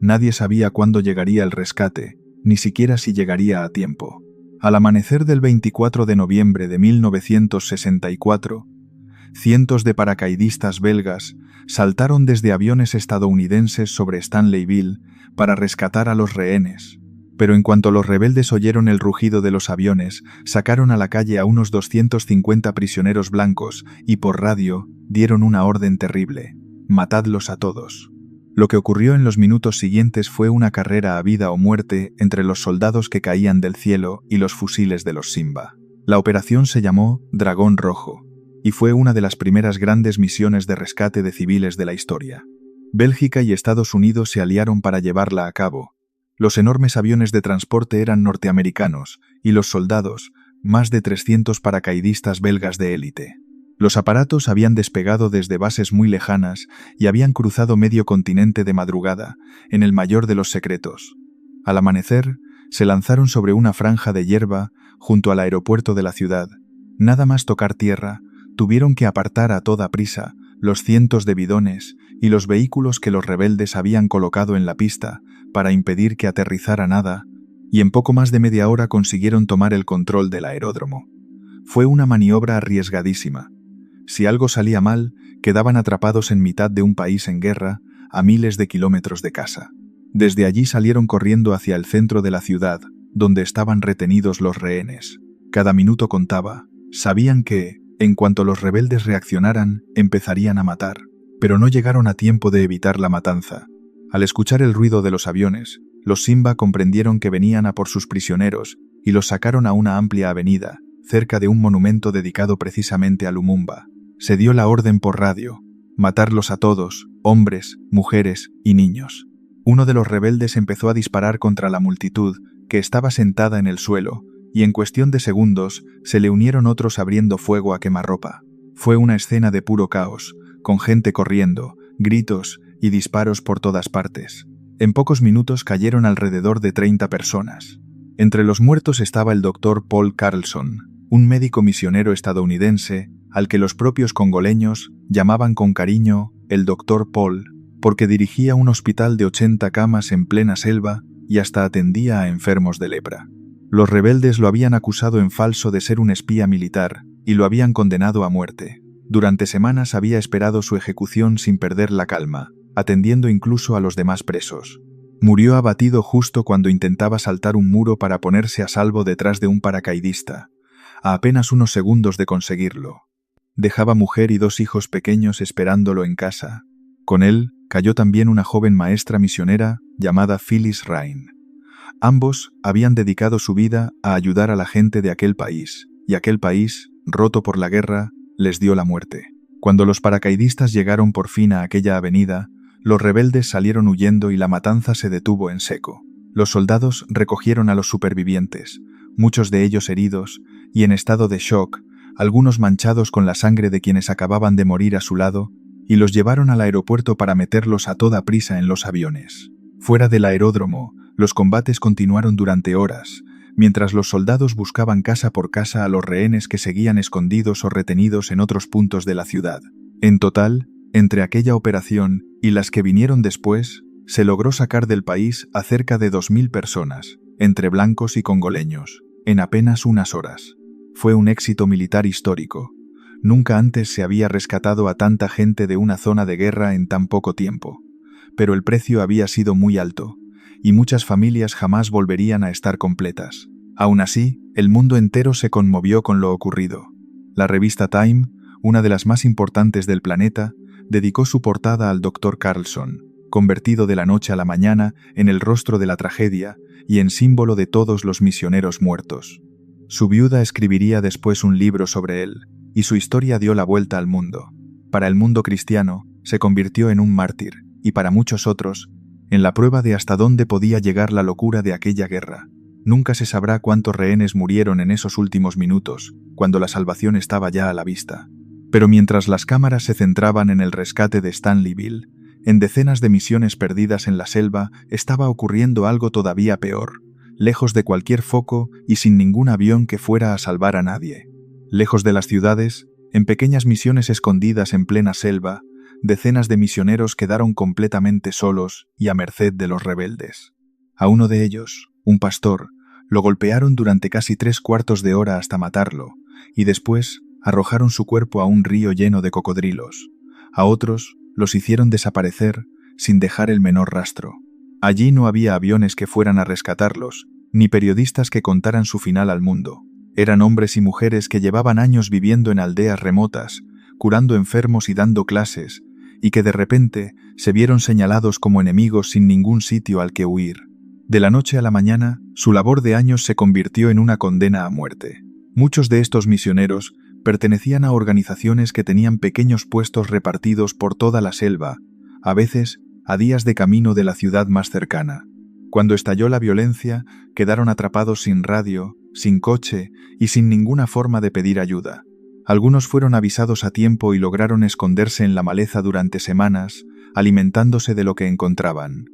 Nadie sabía cuándo llegaría el rescate, ni siquiera si llegaría a tiempo. Al amanecer del 24 de noviembre de 1964, cientos de paracaidistas belgas saltaron desde aviones estadounidenses sobre Stanleyville para rescatar a los rehenes. Pero en cuanto los rebeldes oyeron el rugido de los aviones, sacaron a la calle a unos 250 prisioneros blancos y por radio dieron una orden terrible: matadlos a todos. Lo que ocurrió en los minutos siguientes fue una carrera a vida o muerte entre los soldados que caían del cielo y los fusiles de los Simba. La operación se llamó Dragón Rojo y fue una de las primeras grandes misiones de rescate de civiles de la historia. Bélgica y Estados Unidos se aliaron para llevarla a cabo, Los enormes aviones de transporte eran norteamericanos, y los soldados, más de 300 paracaidistas belgas de élite. Los aparatos habían despegado desde bases muy lejanas y habían cruzado medio continente de madrugada, en el mayor de los secretos. Al amanecer, se lanzaron sobre una franja de hierba junto al aeropuerto de la ciudad. Nada más tocar tierra, tuvieron que apartar a toda prisa los cientos de bidones y los vehículos que los rebeldes habían colocado en la pista para impedir que aterrizara nada, y en poco más de media hora consiguieron tomar el control del aeródromo. Fue una maniobra arriesgadísima. Si algo salía mal, quedaban atrapados en mitad de un país en guerra, a miles de kilómetros de casa. Desde allí salieron corriendo hacia el centro de la ciudad, donde estaban retenidos los rehenes. Cada minuto contaba. Sabían que, en cuanto los rebeldes reaccionaran, empezarían a matar, pero no llegaron a tiempo de evitar la matanza. Al escuchar el ruido de los aviones, los Simba comprendieron que venían a por sus prisioneros y los sacaron a una amplia avenida, cerca de un monumento dedicado precisamente a Lumumba. Se dio la orden por radio: matarlos a todos, hombres, mujeres y niños. Uno de los rebeldes empezó a disparar contra la multitud, que estaba sentada en el suelo, y en cuestión de segundos se le unieron otros abriendo fuego a quemarropa. Fue una escena de puro caos, con gente corriendo, gritos y disparos por todas partes. En pocos minutos cayeron alrededor de 30 personas. Entre los muertos estaba el doctor Paul Carlson, un médico misionero estadounidense al que los propios congoleños llamaban con cariño el Dr. Paul, porque dirigía un hospital de 80 camas en plena selva y hasta atendía a enfermos de lepra. Los rebeldes lo habían acusado en falso de ser un espía militar y lo habían condenado a muerte. Durante semanas había esperado su ejecución sin perder la calma, atendiendo incluso a los demás presos. Murió abatido justo cuando intentaba saltar un muro para ponerse a salvo detrás de un paracaidista, a apenas unos segundos de conseguirlo. Dejaba mujer y 2 hijos pequeños esperándolo en casa. Con él cayó también una joven maestra misionera llamada Phyllis Ryan. Ambos habían dedicado su vida a ayudar a la gente de aquel país, y aquel país, roto por la guerra, les dio la muerte. Cuando los paracaidistas llegaron por fin a aquella avenida, los rebeldes salieron huyendo y la matanza se detuvo en seco. Los soldados recogieron a los supervivientes, muchos de ellos heridos y en estado de shock, algunos manchados con la sangre de quienes acababan de morir a su lado, y los llevaron al aeropuerto para meterlos a toda prisa en los aviones. Fuera del aeródromo, los combates continuaron durante horas, mientras los soldados buscaban casa por casa a los rehenes que seguían escondidos o retenidos en otros puntos de la ciudad. En total, entre aquella operación y las que vinieron después, se logró sacar del país a cerca de 2000 personas, entre blancos y congoleños, en apenas unas horas. Fue un éxito militar histórico. Nunca antes se había rescatado a tanta gente de una zona de guerra en tan poco tiempo. Pero el precio había sido muy alto, y muchas familias jamás volverían a estar completas. Aún así, el mundo entero se conmovió con lo ocurrido. La revista Time, una de las más importantes del planeta, dedicó su portada al Dr. Carlson, convertido de la noche a la mañana en el rostro de la tragedia y en símbolo de todos los misioneros muertos. Su viuda escribiría después un libro sobre él, y su historia dio la vuelta al mundo. Para el mundo cristiano, se convirtió en un mártir, y para muchos otros, en la prueba de hasta dónde podía llegar la locura de aquella guerra. Nunca se sabrá cuántos rehenes murieron en esos últimos minutos, cuando la salvación estaba ya a la vista. Pero mientras las cámaras se centraban en el rescate de Stanleyville, en decenas de misiones perdidas en la selva estaba ocurriendo algo todavía peor, lejos de cualquier foco y sin ningún avión que fuera a salvar a nadie. Lejos de las ciudades, en pequeñas misiones escondidas en plena selva, decenas de misioneros quedaron completamente solos y a merced de los rebeldes. A uno de ellos, un pastor, lo golpearon durante casi 3/4 de hora hasta matarlo, y después arrojaron su cuerpo a un río lleno de cocodrilos. A otros los hicieron desaparecer sin dejar el menor rastro. Allí no había aviones que fueran a rescatarlos, ni periodistas que contaran su final al mundo. Eran hombres y mujeres que llevaban años viviendo en aldeas remotas, curando enfermos y dando clases, y que de repente se vieron señalados como enemigos sin ningún sitio al que huir. De la noche a la mañana, su labor de años se convirtió en una condena a muerte. Muchos de estos misioneros pertenecían a organizaciones que tenían pequeños puestos repartidos por toda la selva, a veces a días de camino de la ciudad más cercana. Cuando estalló la violencia, quedaron atrapados sin radio, sin coche y sin ninguna forma de pedir ayuda. Algunos fueron avisados a tiempo y lograron esconderse en la maleza durante semanas, alimentándose de lo que encontraban.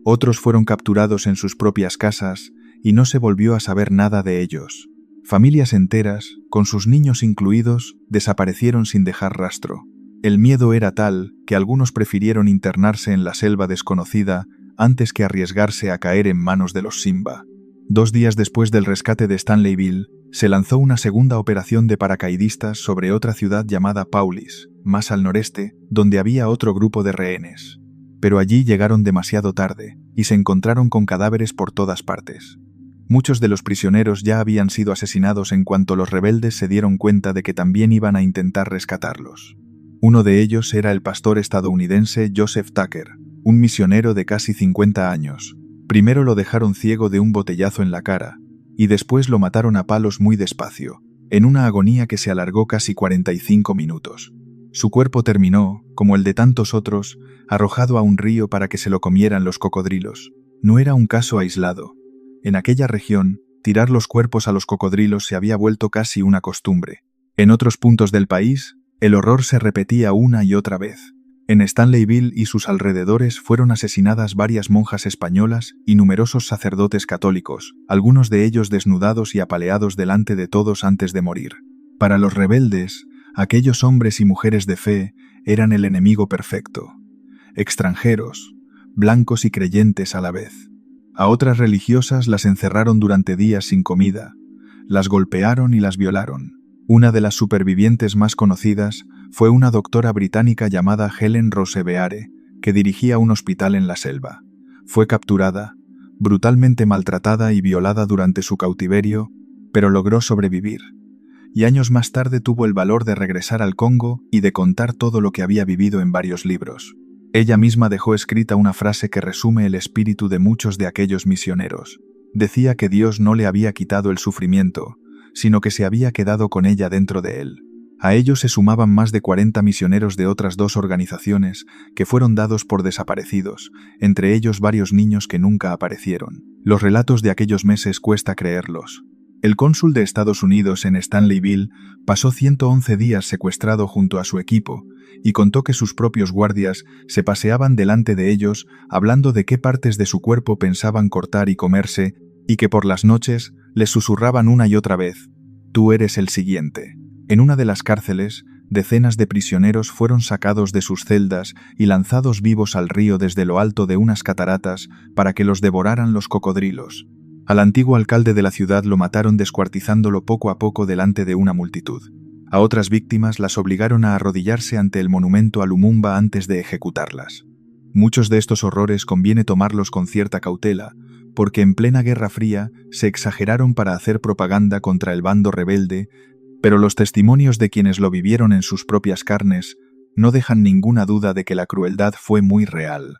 Otros fueron capturados en sus propias casas y no se volvió a saber nada de ellos. Familias enteras, con sus niños incluidos, desaparecieron sin dejar rastro. El miedo era tal que algunos prefirieron internarse en la selva desconocida antes que arriesgarse a caer en manos de los Simba. 2 días después del rescate de Stanleyville, se lanzó una segunda operación de paracaidistas sobre otra ciudad llamada Paulis, más al noreste, donde había otro grupo de rehenes. Pero allí llegaron demasiado tarde y se encontraron con cadáveres por todas partes. Muchos de los prisioneros ya habían sido asesinados en cuanto los rebeldes se dieron cuenta de que también iban a intentar rescatarlos. Uno de ellos era el pastor estadounidense Joseph Tucker, un misionero de casi 50 años. Primero lo dejaron ciego de un botellazo en la cara, y después lo mataron a palos muy despacio, en una agonía que se alargó casi 45 minutos. Su cuerpo terminó, como el de tantos otros, arrojado a un río para que se lo comieran los cocodrilos. No era un caso aislado. En aquella región, tirar los cuerpos a los cocodrilos se había vuelto casi una costumbre. En otros puntos del país, el horror se repetía una y otra vez. En Stanleyville y sus alrededores fueron asesinadas varias monjas españolas y numerosos sacerdotes católicos, algunos de ellos desnudados y apaleados delante de todos antes de morir. Para los rebeldes, aquellos hombres y mujeres de fe eran el enemigo perfecto. Extranjeros, blancos y creyentes a la vez. A otras religiosas las encerraron durante días sin comida, las golpearon y las violaron. Una de las supervivientes más conocidas fue una doctora británica llamada Helen Rosebeare, que dirigía un hospital en la selva. Fue capturada, brutalmente maltratada y violada durante su cautiverio, pero logró sobrevivir. Y años más tarde tuvo el valor de regresar al Congo y de contar todo lo que había vivido en varios libros. Ella misma dejó escrita una frase que resume el espíritu de muchos de aquellos misioneros. Decía que Dios no le había quitado el sufrimiento, sino que se había quedado con ella dentro de él. A ellos se sumaban más de 40 misioneros de otras 2 organizaciones que fueron dados por desaparecidos, entre ellos varios niños que nunca aparecieron. Los relatos de aquellos meses cuesta creerlos. El cónsul de Estados Unidos en Stanleyville pasó 111 días secuestrado junto a su equipo y contó que sus propios guardias se paseaban delante de ellos hablando de qué partes de su cuerpo pensaban cortar y comerse y que por las noches les susurraban una y otra vez: «Tú eres el siguiente». En una de las cárceles, decenas de prisioneros fueron sacados de sus celdas y lanzados vivos al río desde lo alto de unas cataratas para que los devoraran los cocodrilos. Al antiguo alcalde de la ciudad lo mataron descuartizándolo poco a poco delante de una multitud. A otras víctimas las obligaron a arrodillarse ante el monumento a Lumumba antes de ejecutarlas. Muchos de estos horrores conviene tomarlos con cierta cautela, porque en plena Guerra Fría se exageraron para hacer propaganda contra el bando rebelde, pero los testimonios de quienes lo vivieron en sus propias carnes no dejan ninguna duda de que la crueldad fue muy real.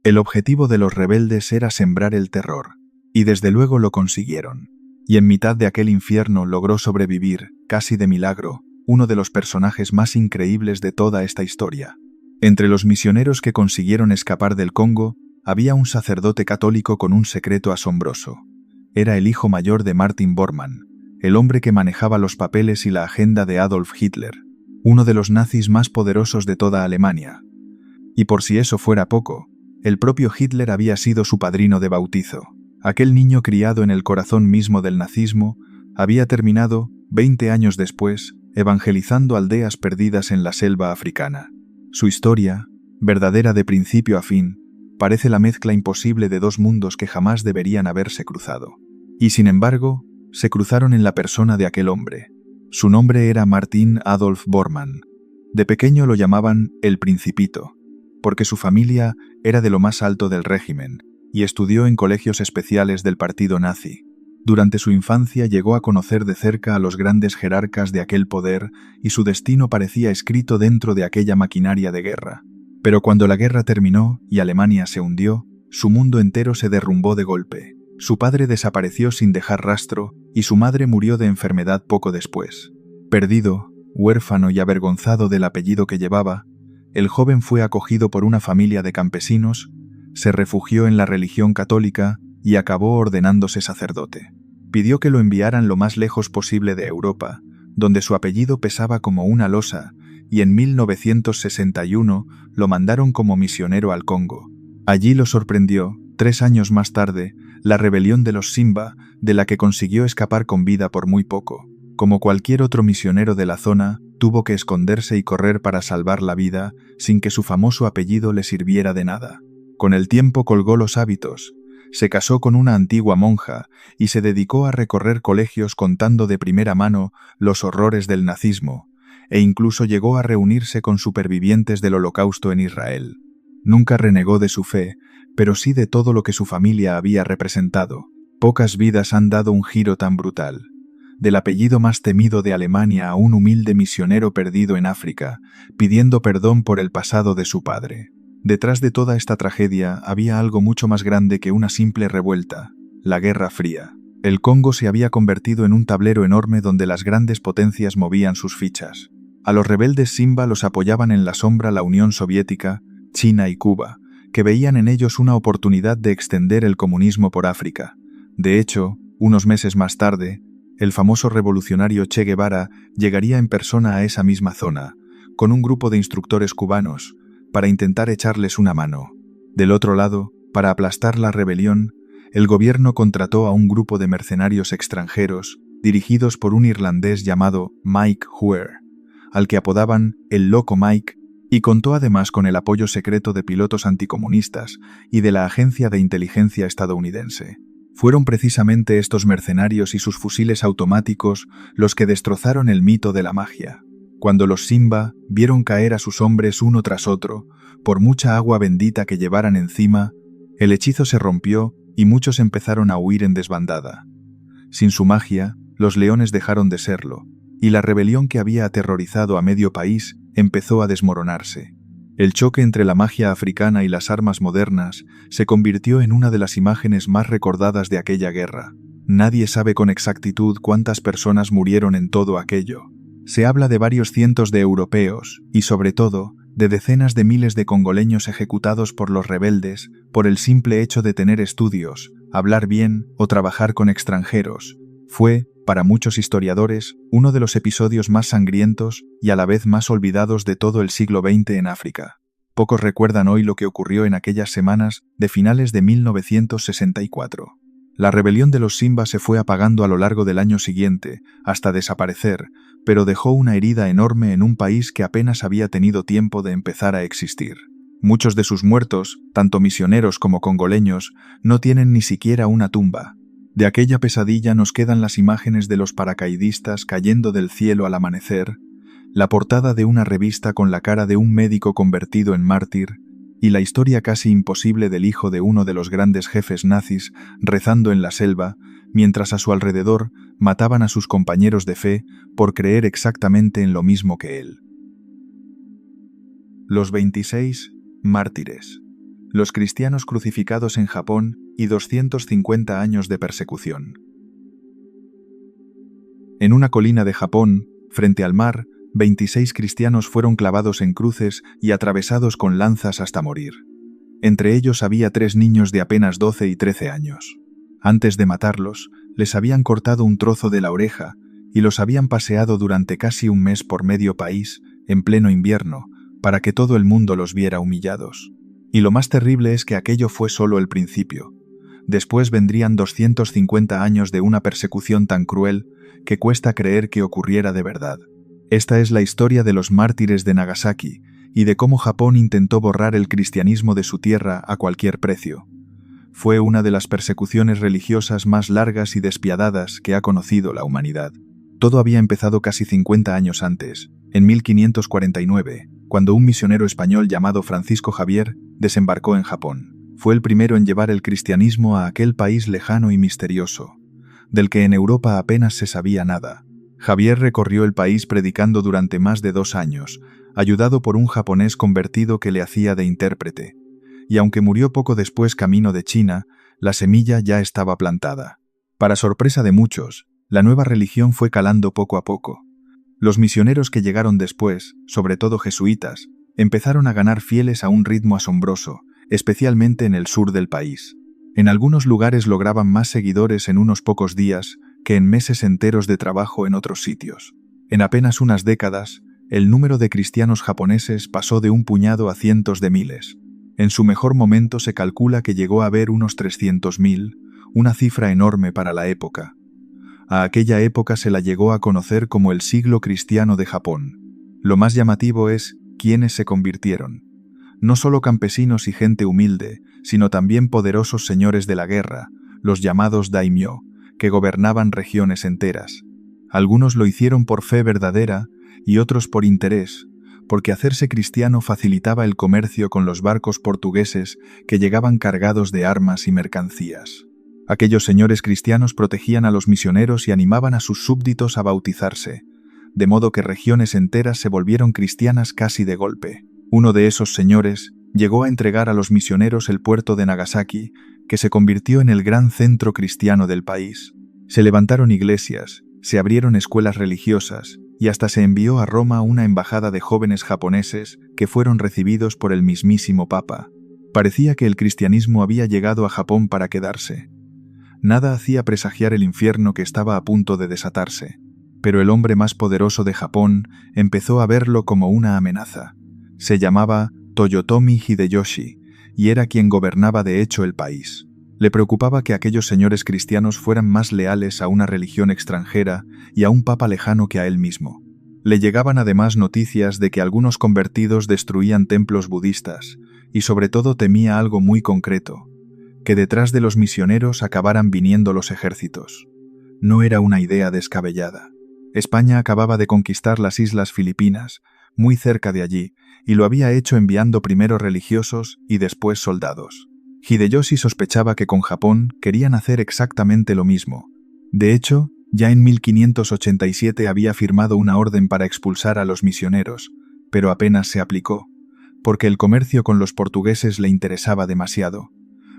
El objetivo de los rebeldes era sembrar el terror, y desde luego lo consiguieron. Y en mitad de aquel infierno logró sobrevivir, casi de milagro, uno de los personajes más increíbles de toda esta historia. Entre los misioneros que consiguieron escapar del Congo, había un sacerdote católico con un secreto asombroso. Era el hijo mayor de Martin Bormann, el hombre que manejaba los papeles y la agenda de Adolf Hitler, uno de los nazis más poderosos de toda Alemania. Y por si eso fuera poco, el propio Hitler había sido su padrino de bautizo. Aquel niño criado en el corazón mismo del nazismo había terminado, 20 años después, evangelizando aldeas perdidas en la selva africana. Su historia, verdadera de principio a fin, parece la mezcla imposible de 2 mundos que jamás deberían haberse cruzado. Y sin embargo, se cruzaron en la persona de aquel hombre. Su nombre era Martin Adolf Bormann. De pequeño lo llamaban el Principito, porque su familia era de lo más alto del régimen y estudió en colegios especiales del partido nazi. Durante su infancia llegó a conocer de cerca a los grandes jerarcas de aquel poder y su destino parecía escrito dentro de aquella maquinaria de guerra. Pero cuando la guerra terminó y Alemania se hundió, su mundo entero se derrumbó de golpe. Su padre desapareció sin dejar rastro y su madre murió de enfermedad poco después. Perdido, huérfano y avergonzado del apellido que llevaba, el joven fue acogido por una familia de campesinos, se refugió en la religión católica y acabó ordenándose sacerdote. Pidió que lo enviaran lo más lejos posible de Europa, donde su apellido pesaba como una losa, y en 1961 lo mandaron como misionero al Congo. Allí lo sorprendió, 3 años más tarde, la rebelión de los Simba, de la que consiguió escapar con vida por muy poco. Como cualquier otro misionero de la zona, tuvo que esconderse y correr para salvar la vida, sin que su famoso apellido le sirviera de nada. Con el tiempo colgó los hábitos, se casó con una antigua monja y se dedicó a recorrer colegios contando de primera mano los horrores del nazismo, e incluso llegó a reunirse con supervivientes del Holocausto en Israel. Nunca renegó de su fe, pero sí de todo lo que su familia había representado. Pocas vidas han dado un giro tan brutal. Del apellido más temido de Alemania a un humilde misionero perdido en África, pidiendo perdón por el pasado de su padre. Detrás de toda esta tragedia había algo mucho más grande que una simple revuelta: la Guerra Fría. El Congo se había convertido en un tablero enorme donde las grandes potencias movían sus fichas. A los rebeldes Simba los apoyaban en la sombra la Unión Soviética, China y Cuba, que veían en ellos una oportunidad de extender el comunismo por África. De hecho, unos meses más tarde, el famoso revolucionario Che Guevara llegaría en persona a esa misma zona, con un grupo de instructores cubanos, para intentar echarles una mano. Del otro lado, para aplastar la rebelión, el gobierno contrató a un grupo de mercenarios extranjeros, dirigidos por un irlandés llamado Mike Huer, al que apodaban el Loco Mike, y contó además con el apoyo secreto de pilotos anticomunistas y de la agencia de inteligencia estadounidense. Fueron precisamente estos mercenarios y sus fusiles automáticos los que destrozaron el mito de la magia. Cuando los Simba vieron caer a sus hombres uno tras otro, por mucha agua bendita que llevaran encima, el hechizo se rompió y muchos empezaron a huir en desbandada. Sin su magia, los leones dejaron de serlo, y la rebelión que había aterrorizado a medio país empezó a desmoronarse. El choque entre la magia africana y las armas modernas se convirtió en una de las imágenes más recordadas de aquella guerra. Nadie sabe con exactitud cuántas personas murieron en todo aquello. Se habla de varios cientos de europeos y, sobre todo, de decenas de miles de congoleños ejecutados por los rebeldes por el simple hecho de tener estudios, hablar bien o trabajar con extranjeros. Fue, para muchos historiadores, uno de los episodios más sangrientos y a la vez más olvidados de todo el siglo XX en África. Pocos recuerdan hoy lo que ocurrió en aquellas semanas de finales de 1964. La rebelión de los Simba se fue apagando a lo largo del año siguiente, hasta desaparecer, pero dejó una herida enorme en un país que apenas había tenido tiempo de empezar a existir. Muchos de sus muertos, tanto misioneros como congoleños, no tienen ni siquiera una tumba. De aquella pesadilla nos quedan las imágenes de los paracaidistas cayendo del cielo al amanecer, la portada de una revista con la cara de un médico convertido en mártir, y la historia casi imposible del hijo de uno de los grandes jefes nazis rezando en la selva, mientras a su alrededor mataban a sus compañeros de fe por creer exactamente en lo mismo que él. Los 26 mártires. Los cristianos crucificados en Japón y 250 años de persecución. En una colina de Japón, frente al mar, 26 cristianos fueron clavados en cruces y atravesados con lanzas hasta morir. Entre ellos había 3 niños de apenas 12 y 13 años. Antes de matarlos, les habían cortado un trozo de la oreja y los habían paseado durante casi un mes por medio país, en pleno invierno, para que todo el mundo los viera humillados. Y lo más terrible es que aquello fue solo el principio. Después vendrían 250 años de una persecución tan cruel que cuesta creer que ocurriera de verdad. Esta es la historia de los mártires de Nagasaki y de cómo Japón intentó borrar el cristianismo de su tierra a cualquier precio. Fue una de las persecuciones religiosas más largas y despiadadas que ha conocido la humanidad. Todo había empezado casi 50 años antes, en 1549, cuando un misionero español llamado Francisco Javier desembarcó en Japón. Fue el primero en llevar el cristianismo a aquel país lejano y misterioso, del que en Europa apenas se sabía nada. Javier recorrió el país predicando durante más de 2 años, ayudado por un japonés convertido que le hacía de intérprete. Y aunque murió poco después camino de China, la semilla ya estaba plantada. Para sorpresa de muchos, la nueva religión fue calando poco a poco. Los misioneros que llegaron después, sobre todo jesuitas, empezaron a ganar fieles a un ritmo asombroso, especialmente en el sur del país. En algunos lugares lograban más seguidores en unos pocos días que en meses enteros de trabajo en otros sitios. En apenas unas décadas, el número de cristianos japoneses pasó de un puñado a cientos de miles. En su mejor momento se calcula que llegó a haber unos 300.000, una cifra enorme para la época. A aquella época se la llegó a conocer como el siglo cristiano de Japón. Lo más llamativo es quiénes se convirtieron. No solo campesinos y gente humilde, sino también poderosos señores de la guerra, los llamados daimyo, que gobernaban regiones enteras. Algunos lo hicieron por fe verdadera y otros por interés, porque hacerse cristiano facilitaba el comercio con los barcos portugueses que llegaban cargados de armas y mercancías. Aquellos señores cristianos protegían a los misioneros y animaban a sus súbditos a bautizarse, de modo que regiones enteras se volvieron cristianas casi de golpe. Uno de esos señores llegó a entregar a los misioneros el puerto de Nagasaki, que se convirtió en el gran centro cristiano del país. Se levantaron iglesias, se abrieron escuelas religiosas y hasta se envió a Roma una embajada de jóvenes japoneses que fueron recibidos por el mismísimo Papa. Parecía que el cristianismo había llegado a Japón para quedarse. Nada hacía presagiar el infierno que estaba a punto de desatarse, pero el hombre más poderoso de Japón empezó a verlo como una amenaza. Se llamaba Toyotomi Hideyoshi y era quien gobernaba de hecho el país. Le preocupaba que aquellos señores cristianos fueran más leales a una religión extranjera y a un papa lejano que a él mismo. Le llegaban además noticias de que algunos convertidos destruían templos budistas y sobre todo temía algo muy concreto, que detrás de los misioneros acabaran viniendo los ejércitos. No era una idea descabellada. España acababa de conquistar las Islas Filipinas, muy cerca de allí, y lo había hecho enviando primero religiosos y después soldados. Hideyoshi sospechaba que con Japón querían hacer exactamente lo mismo. De hecho, ya en 1587 había firmado una orden para expulsar a los misioneros, pero apenas se aplicó, porque el comercio con los portugueses le interesaba demasiado.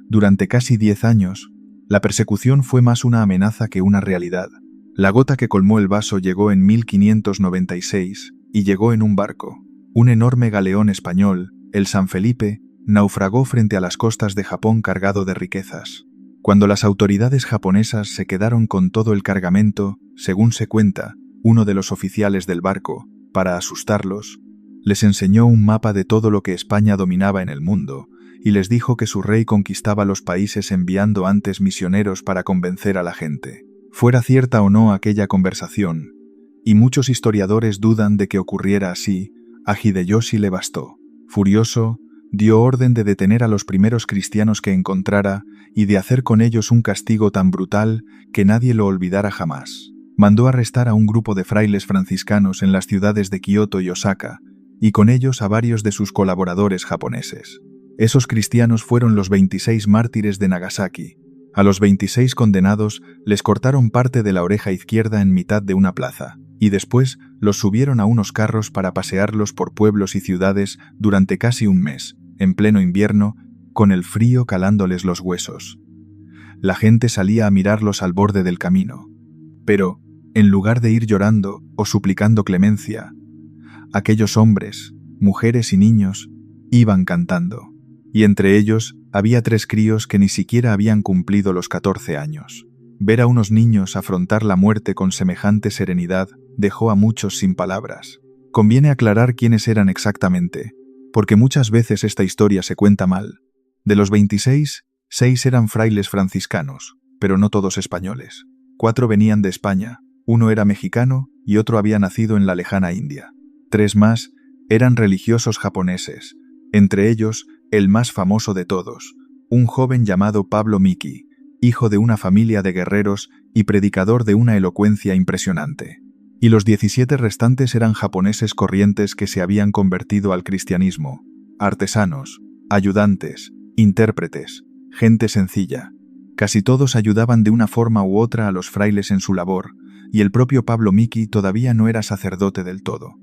Durante casi 10 años, la persecución fue más una amenaza que una realidad. La gota que colmó el vaso llegó en 1596 y llegó en un barco. Un enorme galeón español, el San Felipe, naufragó frente a las costas de Japón cargado de riquezas. Cuando las autoridades japonesas se quedaron con todo el cargamento, según se cuenta, uno de los oficiales del barco, para asustarlos, les enseñó un mapa de todo lo que España dominaba en el mundo y les dijo que su rey conquistaba los países enviando antes misioneros para convencer a la gente. Fuera cierta o no aquella conversación, y muchos historiadores dudan de que ocurriera así, a Hideyoshi le bastó. Furioso, dio orden de detener a los primeros cristianos que encontrara y de hacer con ellos un castigo tan brutal que nadie lo olvidara jamás. Mandó arrestar a un grupo de frailes franciscanos en las ciudades de Kioto y Osaka, y con ellos a varios de sus colaboradores japoneses. Esos cristianos fueron los 26 mártires de Nagasaki. A los 26 condenados les cortaron parte de la oreja izquierda en mitad de una plaza, y después los subieron a unos carros para pasearlos por pueblos y ciudades durante casi un mes, en pleno invierno, con el frío calándoles los huesos. La gente salía a mirarlos al borde del camino. Pero, en lugar de ir llorando o suplicando clemencia, aquellos hombres, mujeres y niños iban cantando. Y entre ellos había 3 críos que ni siquiera habían cumplido los 14 años. Ver a unos niños afrontar la muerte con semejante serenidad dejó a muchos sin palabras. Conviene aclarar quiénes eran exactamente, porque muchas veces esta historia se cuenta mal. De los 26, 6 eran frailes franciscanos, pero no todos españoles. 4 venían de España, 1 era mexicano y otro había nacido en la lejana India. 3 más eran religiosos japoneses, entre ellos el más famoso de todos, un joven llamado Pablo Miki, hijo de una familia de guerreros y predicador de una elocuencia impresionante. Y los 17 restantes eran japoneses corrientes que se habían convertido al cristianismo, artesanos, ayudantes, intérpretes, gente sencilla. Casi todos ayudaban de una forma u otra a los frailes en su labor, y el propio Pablo Miki todavía no era sacerdote del todo.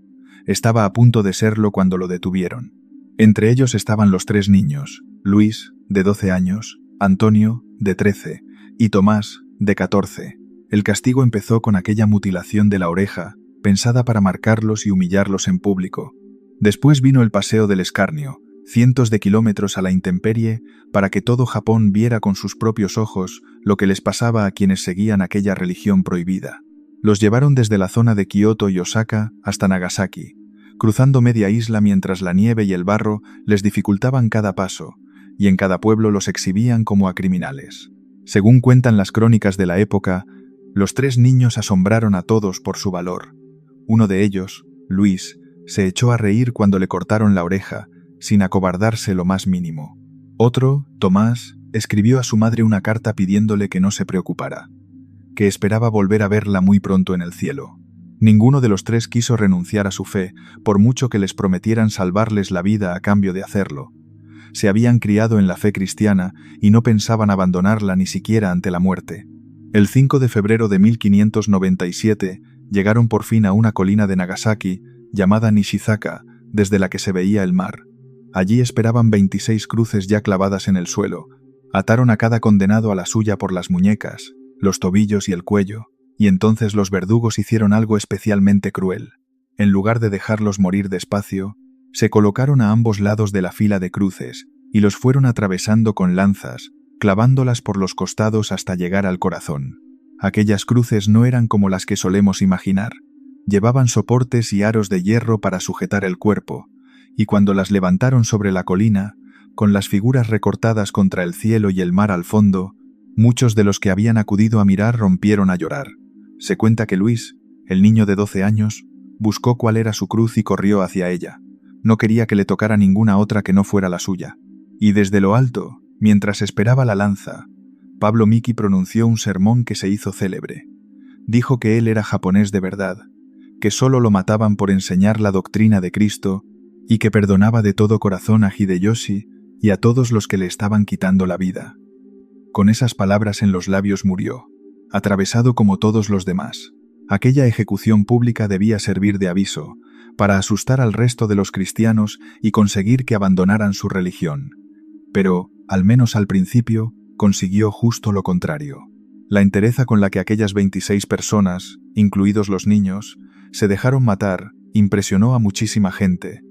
Estaba a punto de serlo cuando lo detuvieron. Entre ellos estaban los 3 niños, Luis, de 12 años, Antonio, de 13, y Tomás, de 14. El castigo empezó con aquella mutilación de la oreja, pensada para marcarlos y humillarlos en público. Después vino el paseo del escarnio, cientos de kilómetros a la intemperie, para que todo Japón viera con sus propios ojos lo que les pasaba a quienes seguían aquella religión prohibida. Los llevaron desde la zona de Kioto y Osaka hasta Nagasaki, cruzando media isla mientras la nieve y el barro les dificultaban cada paso, y en cada pueblo los exhibían como a criminales. Según cuentan las crónicas de la época, los 3 niños asombraron a todos por su valor. Uno de ellos, Luis, se echó a reír cuando le cortaron la oreja, sin acobardarse lo más mínimo. Otro, Tomás, escribió a su madre una carta pidiéndole que no se preocupara, que esperaba volver a verla muy pronto en el cielo. Ninguno de los 3 quiso renunciar a su fe, por mucho que les prometieran salvarles la vida a cambio de hacerlo. Se habían criado en la fe cristiana y no pensaban abandonarla ni siquiera ante la muerte. El 5 de febrero de 1597 llegaron por fin a una colina de Nagasaki llamada Nishizaka, desde la que se veía el mar. Allí esperaban 26 cruces ya clavadas en el suelo. Ataron a cada condenado a la suya por las muñecas, los tobillos y el cuello, y entonces los verdugos hicieron algo especialmente cruel. En lugar de dejarlos morir despacio, se colocaron a ambos lados de la fila de cruces y los fueron atravesando con lanzas, clavándolas por los costados hasta llegar al corazón. Aquellas cruces no eran como las que solemos imaginar. Llevaban soportes y aros de hierro para sujetar el cuerpo, y cuando las levantaron sobre la colina, con las figuras recortadas contra el cielo y el mar al fondo, muchos de los que habían acudido a mirar rompieron a llorar. Se cuenta que Luis, el niño de 12 años, buscó cuál era su cruz y corrió hacia ella. No quería que le tocara ninguna otra que no fuera la suya. Y desde lo alto, mientras esperaba la lanza, Pablo Miki pronunció un sermón que se hizo célebre. Dijo que él era japonés de verdad, que solo lo mataban por enseñar la doctrina de Cristo y que perdonaba de todo corazón a Hideyoshi y a todos los que le estaban quitando la vida. Con esas palabras en los labios murió, atravesado como todos los demás. Aquella ejecución pública debía servir de aviso, para asustar al resto de los cristianos y conseguir que abandonaran su religión. Pero, al menos al principio, consiguió justo lo contrario. La entereza con la que aquellas 26 personas, incluidos los niños, se dejaron matar, impresionó a muchísima gente,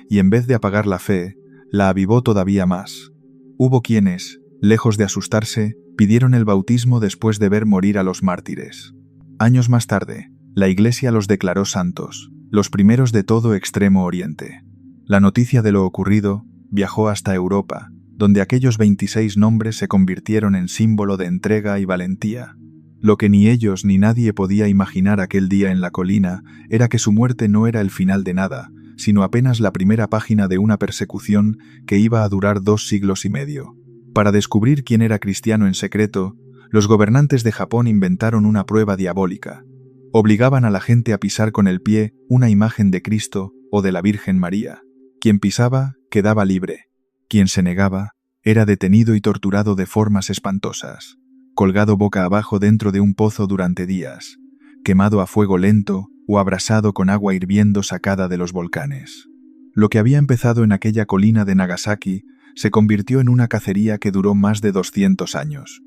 y en vez de apagar la fe, la avivó todavía más. Hubo quienes, lejos de asustarse, pidieron el bautismo después de ver morir a los mártires. Años más tarde, la Iglesia los declaró santos, los primeros de todo Extremo Oriente. La noticia de lo ocurrido viajó hasta Europa, donde aquellos 26 nombres se convirtieron en símbolo de entrega y valentía. Lo que ni ellos ni nadie podía imaginar aquel día en la colina era que su muerte no era el final de nada, sino apenas la primera página de una persecución que iba a durar 2 siglos y medio. Para descubrir quién era cristiano en secreto, los gobernantes de Japón inventaron una prueba diabólica. Obligaban a la gente a pisar con el pie una imagen de Cristo o de la Virgen María. Quien pisaba quedaba libre. Quien se negaba era detenido y torturado de formas espantosas, colgado boca abajo dentro de un pozo durante días, quemado a fuego lento o abrasado con agua hirviendo sacada de los volcanes. Lo que había empezado en aquella colina de Nagasaki se convirtió en una cacería que duró más de 200 años.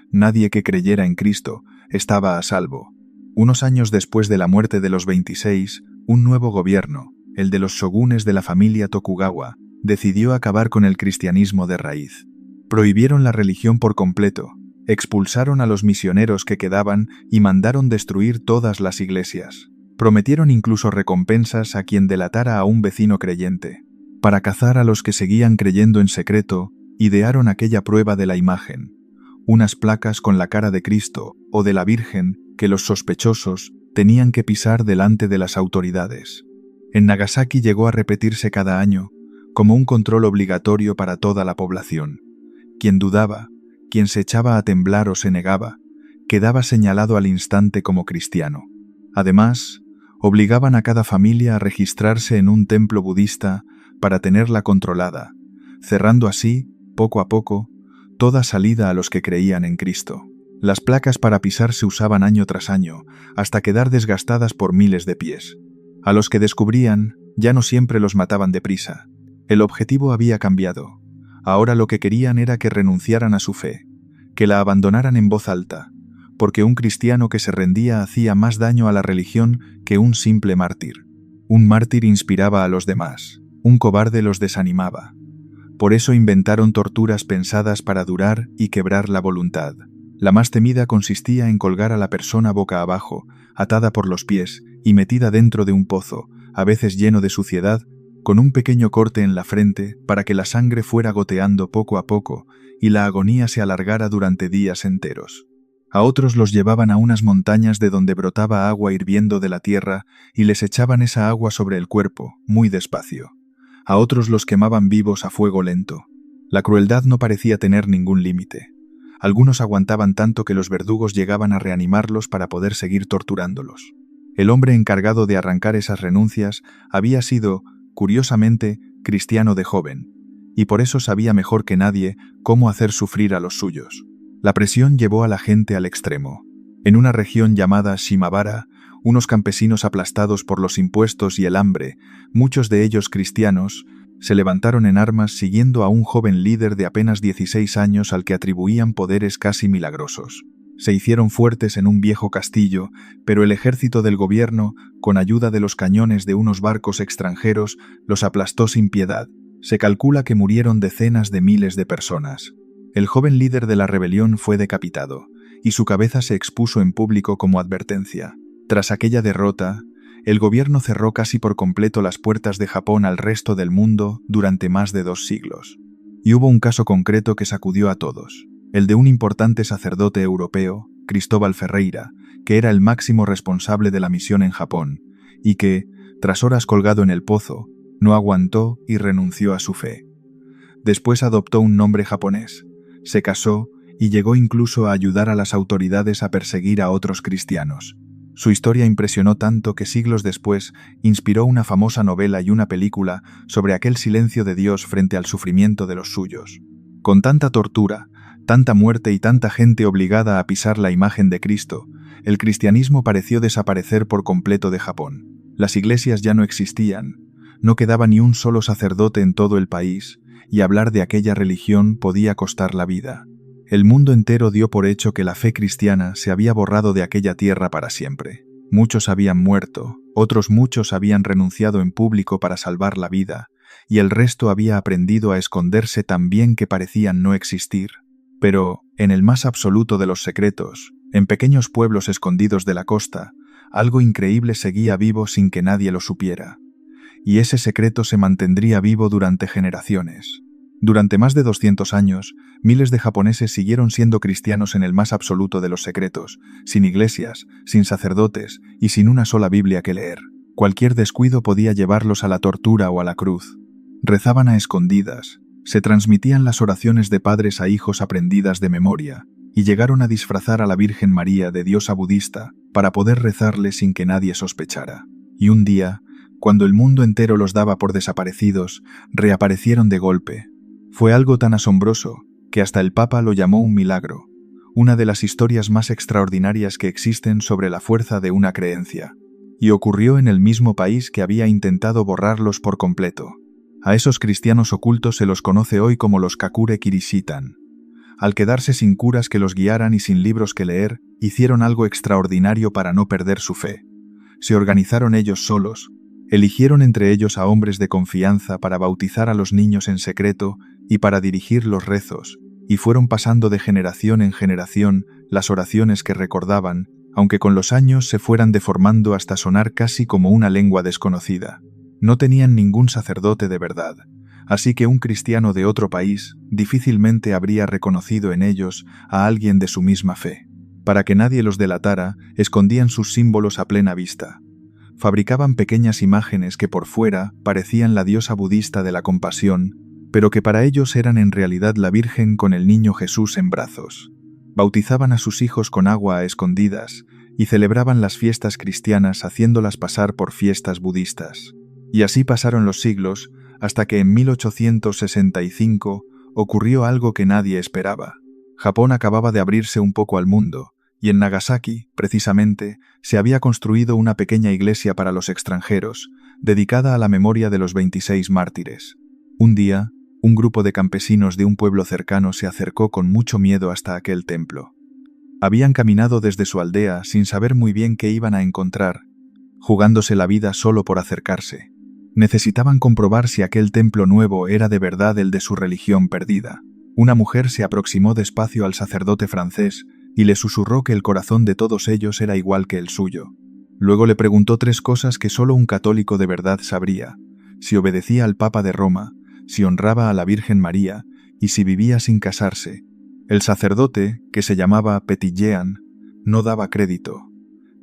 Nadie que creyera en Cristo estaba a salvo. Unos años después de la muerte de los 26, un nuevo gobierno, el de los shogunes de la familia Tokugawa, decidió acabar con el cristianismo de raíz. Prohibieron la religión por completo, expulsaron a los misioneros que quedaban y mandaron destruir todas las iglesias. Prometieron incluso recompensas a quien delatara a un vecino creyente. Para cazar a los que seguían creyendo en secreto, idearon aquella prueba de la imagen, unas placas con la cara de Cristo o de la Virgen que los sospechosos tenían que pisar delante de las autoridades. En Nagasaki llegó a repetirse cada año, como un control obligatorio para toda la población. Quien dudaba, quien se echaba a temblar o se negaba, quedaba señalado al instante como cristiano. Además, obligaban a cada familia a registrarse en un templo budista para tenerla controlada, cerrando así, poco a poco, toda salida a los que creían en Cristo. Las placas para pisar se usaban año tras año, hasta quedar desgastadas por miles de pies. A los que descubrían, ya no siempre los mataban deprisa. El objetivo había cambiado. Ahora lo que querían era que renunciaran a su fe, que la abandonaran en voz alta, porque un cristiano que se rendía hacía más daño a la religión que un simple mártir. Un mártir inspiraba a los demás, un cobarde los desanimaba. Por eso inventaron torturas pensadas para durar y quebrar la voluntad. La más temida consistía en colgar a la persona boca abajo, atada por los pies y metida dentro de un pozo, a veces lleno de suciedad, con un pequeño corte en la frente para que la sangre fuera goteando poco a poco y la agonía se alargara durante días enteros. A otros los llevaban a unas montañas de donde brotaba agua hirviendo de la tierra y les echaban esa agua sobre el cuerpo, muy despacio. A otros los quemaban vivos a fuego lento. La crueldad no parecía tener ningún límite. Algunos aguantaban tanto que los verdugos llegaban a reanimarlos para poder seguir torturándolos. El hombre encargado de arrancar esas renuncias había sido, curiosamente, cristiano de joven, y por eso sabía mejor que nadie cómo hacer sufrir a los suyos. La presión llevó a la gente al extremo. En una región llamada Shimabara, unos campesinos aplastados por los impuestos y el hambre, muchos de ellos cristianos, se levantaron en armas siguiendo a un joven líder de apenas 16 años al que atribuían poderes casi milagrosos. Se hicieron fuertes en un viejo castillo, pero el ejército del gobierno, con ayuda de los cañones de unos barcos extranjeros, los aplastó sin piedad. Se calcula que murieron decenas de miles de personas. El joven líder de la rebelión fue decapitado, y su cabeza se expuso en público como advertencia. Tras aquella derrota, el gobierno cerró casi por completo las puertas de Japón al resto del mundo durante más de 2 siglos. Y hubo un caso concreto que sacudió a todos, el de un importante sacerdote europeo, Cristóbal Ferreira, que era el máximo responsable de la misión en Japón, y que, tras horas colgado en el pozo, no aguantó y renunció a su fe. Después adoptó un nombre japonés, se casó y llegó incluso a ayudar a las autoridades a perseguir a otros cristianos. Su historia impresionó tanto que siglos después inspiró una famosa novela y una película sobre aquel silencio de Dios frente al sufrimiento de los suyos. Con tanta tortura, tanta muerte y tanta gente obligada a pisar la imagen de Cristo, el cristianismo pareció desaparecer por completo de Japón. Las iglesias ya no existían, no quedaba ni un solo sacerdote en todo el país, y hablar de aquella religión podía costar la vida. El mundo entero dio por hecho que la fe cristiana se había borrado de aquella tierra para siempre. Muchos habían muerto, otros muchos habían renunciado en público para salvar la vida, y el resto había aprendido a esconderse tan bien que parecían no existir. Pero, en el más absoluto de los secretos, en pequeños pueblos escondidos de la costa, algo increíble seguía vivo sin que nadie lo supiera. Y ese secreto se mantendría vivo durante generaciones. Durante más de 200 años, miles de japoneses siguieron siendo cristianos en el más absoluto de los secretos, sin iglesias, sin sacerdotes y sin una sola Biblia que leer. Cualquier descuido podía llevarlos a la tortura o a la cruz. Rezaban a escondidas, se transmitían las oraciones de padres a hijos aprendidas de memoria, y llegaron a disfrazar a la Virgen María de diosa budista para poder rezarle sin que nadie sospechara. Y un día, cuando el mundo entero los daba por desaparecidos, reaparecieron de golpe. Fue algo tan asombroso que hasta el Papa lo llamó un milagro, una de las historias más extraordinarias que existen sobre la fuerza de una creencia, y ocurrió en el mismo país que había intentado borrarlos por completo. A esos cristianos ocultos se los conoce hoy como los Kakure Kirishitan. Al quedarse sin curas que los guiaran y sin libros que leer, hicieron algo extraordinario para no perder su fe. Se organizaron ellos solos, eligieron entre ellos a hombres de confianza para bautizar a los niños en secreto y para dirigir los rezos, y fueron pasando de generación en generación las oraciones que recordaban, aunque con los años se fueran deformando hasta sonar casi como una lengua desconocida. No tenían ningún sacerdote de verdad, así que un cristiano de otro país difícilmente habría reconocido en ellos a alguien de su misma fe. Para que nadie los delatara, escondían sus símbolos a plena vista. Fabricaban pequeñas imágenes que por fuera parecían la diosa budista de la compasión, pero que para ellos eran en realidad la Virgen con el niño Jesús en brazos. Bautizaban a sus hijos con agua a escondidas y celebraban las fiestas cristianas haciéndolas pasar por fiestas budistas. Y así pasaron los siglos hasta que en 1865 ocurrió algo que nadie esperaba. Japón acababa de abrirse un poco al mundo, y en Nagasaki, precisamente, se había construido una pequeña iglesia para los extranjeros, dedicada a la memoria de los 26 mártires. Un día, un grupo de campesinos de un pueblo cercano se acercó con mucho miedo hasta aquel templo. Habían caminado desde su aldea sin saber muy bien qué iban a encontrar, jugándose la vida solo por acercarse. Necesitaban comprobar si aquel templo nuevo era de verdad el de su religión perdida. Una mujer se aproximó despacio al sacerdote francés y le susurró que el corazón de todos ellos era igual que el suyo. Luego le preguntó 3 cosas que solo un católico de verdad sabría: si obedecía al Papa de Roma, si honraba a la Virgen María y si vivía sin casarse. El sacerdote, que se llamaba Petit Jean, no daba crédito.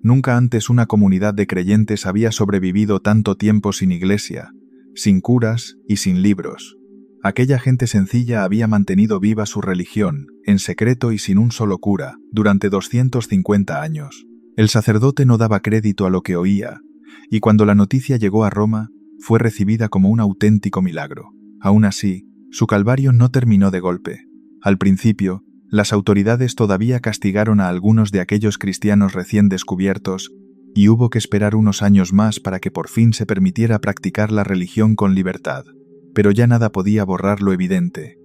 Nunca antes una comunidad de creyentes había sobrevivido tanto tiempo sin iglesia, sin curas y sin libros. Aquella gente sencilla había mantenido viva su religión, en secreto y sin un solo cura, durante 250 años. El sacerdote no daba crédito a lo que oía, y cuando la noticia llegó a Roma, fue recibida como un auténtico milagro. Aún así, su calvario no terminó de golpe. Al principio, las autoridades todavía castigaron a algunos de aquellos cristianos recién descubiertos, y hubo que esperar unos años más para que por fin se permitiera practicar la religión con libertad. Pero ya nada podía borrar lo evidente.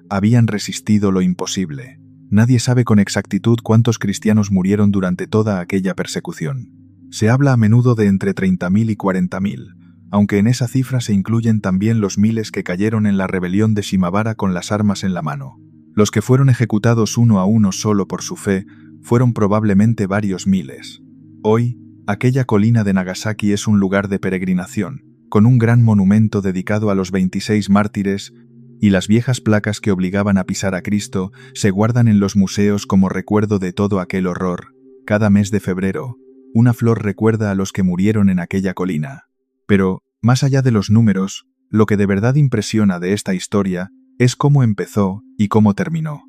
Habían resistido lo imposible. Nadie sabe con exactitud cuántos cristianos murieron durante toda aquella persecución. Se habla a menudo de entre 30.000 y 40.000, aunque en esa cifra se incluyen también los miles que cayeron en la rebelión de Shimabara con las armas en la mano. Los que fueron ejecutados uno a uno solo por su fe fueron probablemente varios miles. Hoy, aquella colina de Nagasaki es un lugar de peregrinación, con un gran monumento dedicado a los 26 mártires, y las viejas placas que obligaban a pisar a Cristo se guardan en los museos como recuerdo de todo aquel horror. Cada mes de febrero, una flor recuerda a los que murieron en aquella colina. Pero, más allá de los números, lo que de verdad impresiona de esta historia es cómo empezó y cómo terminó.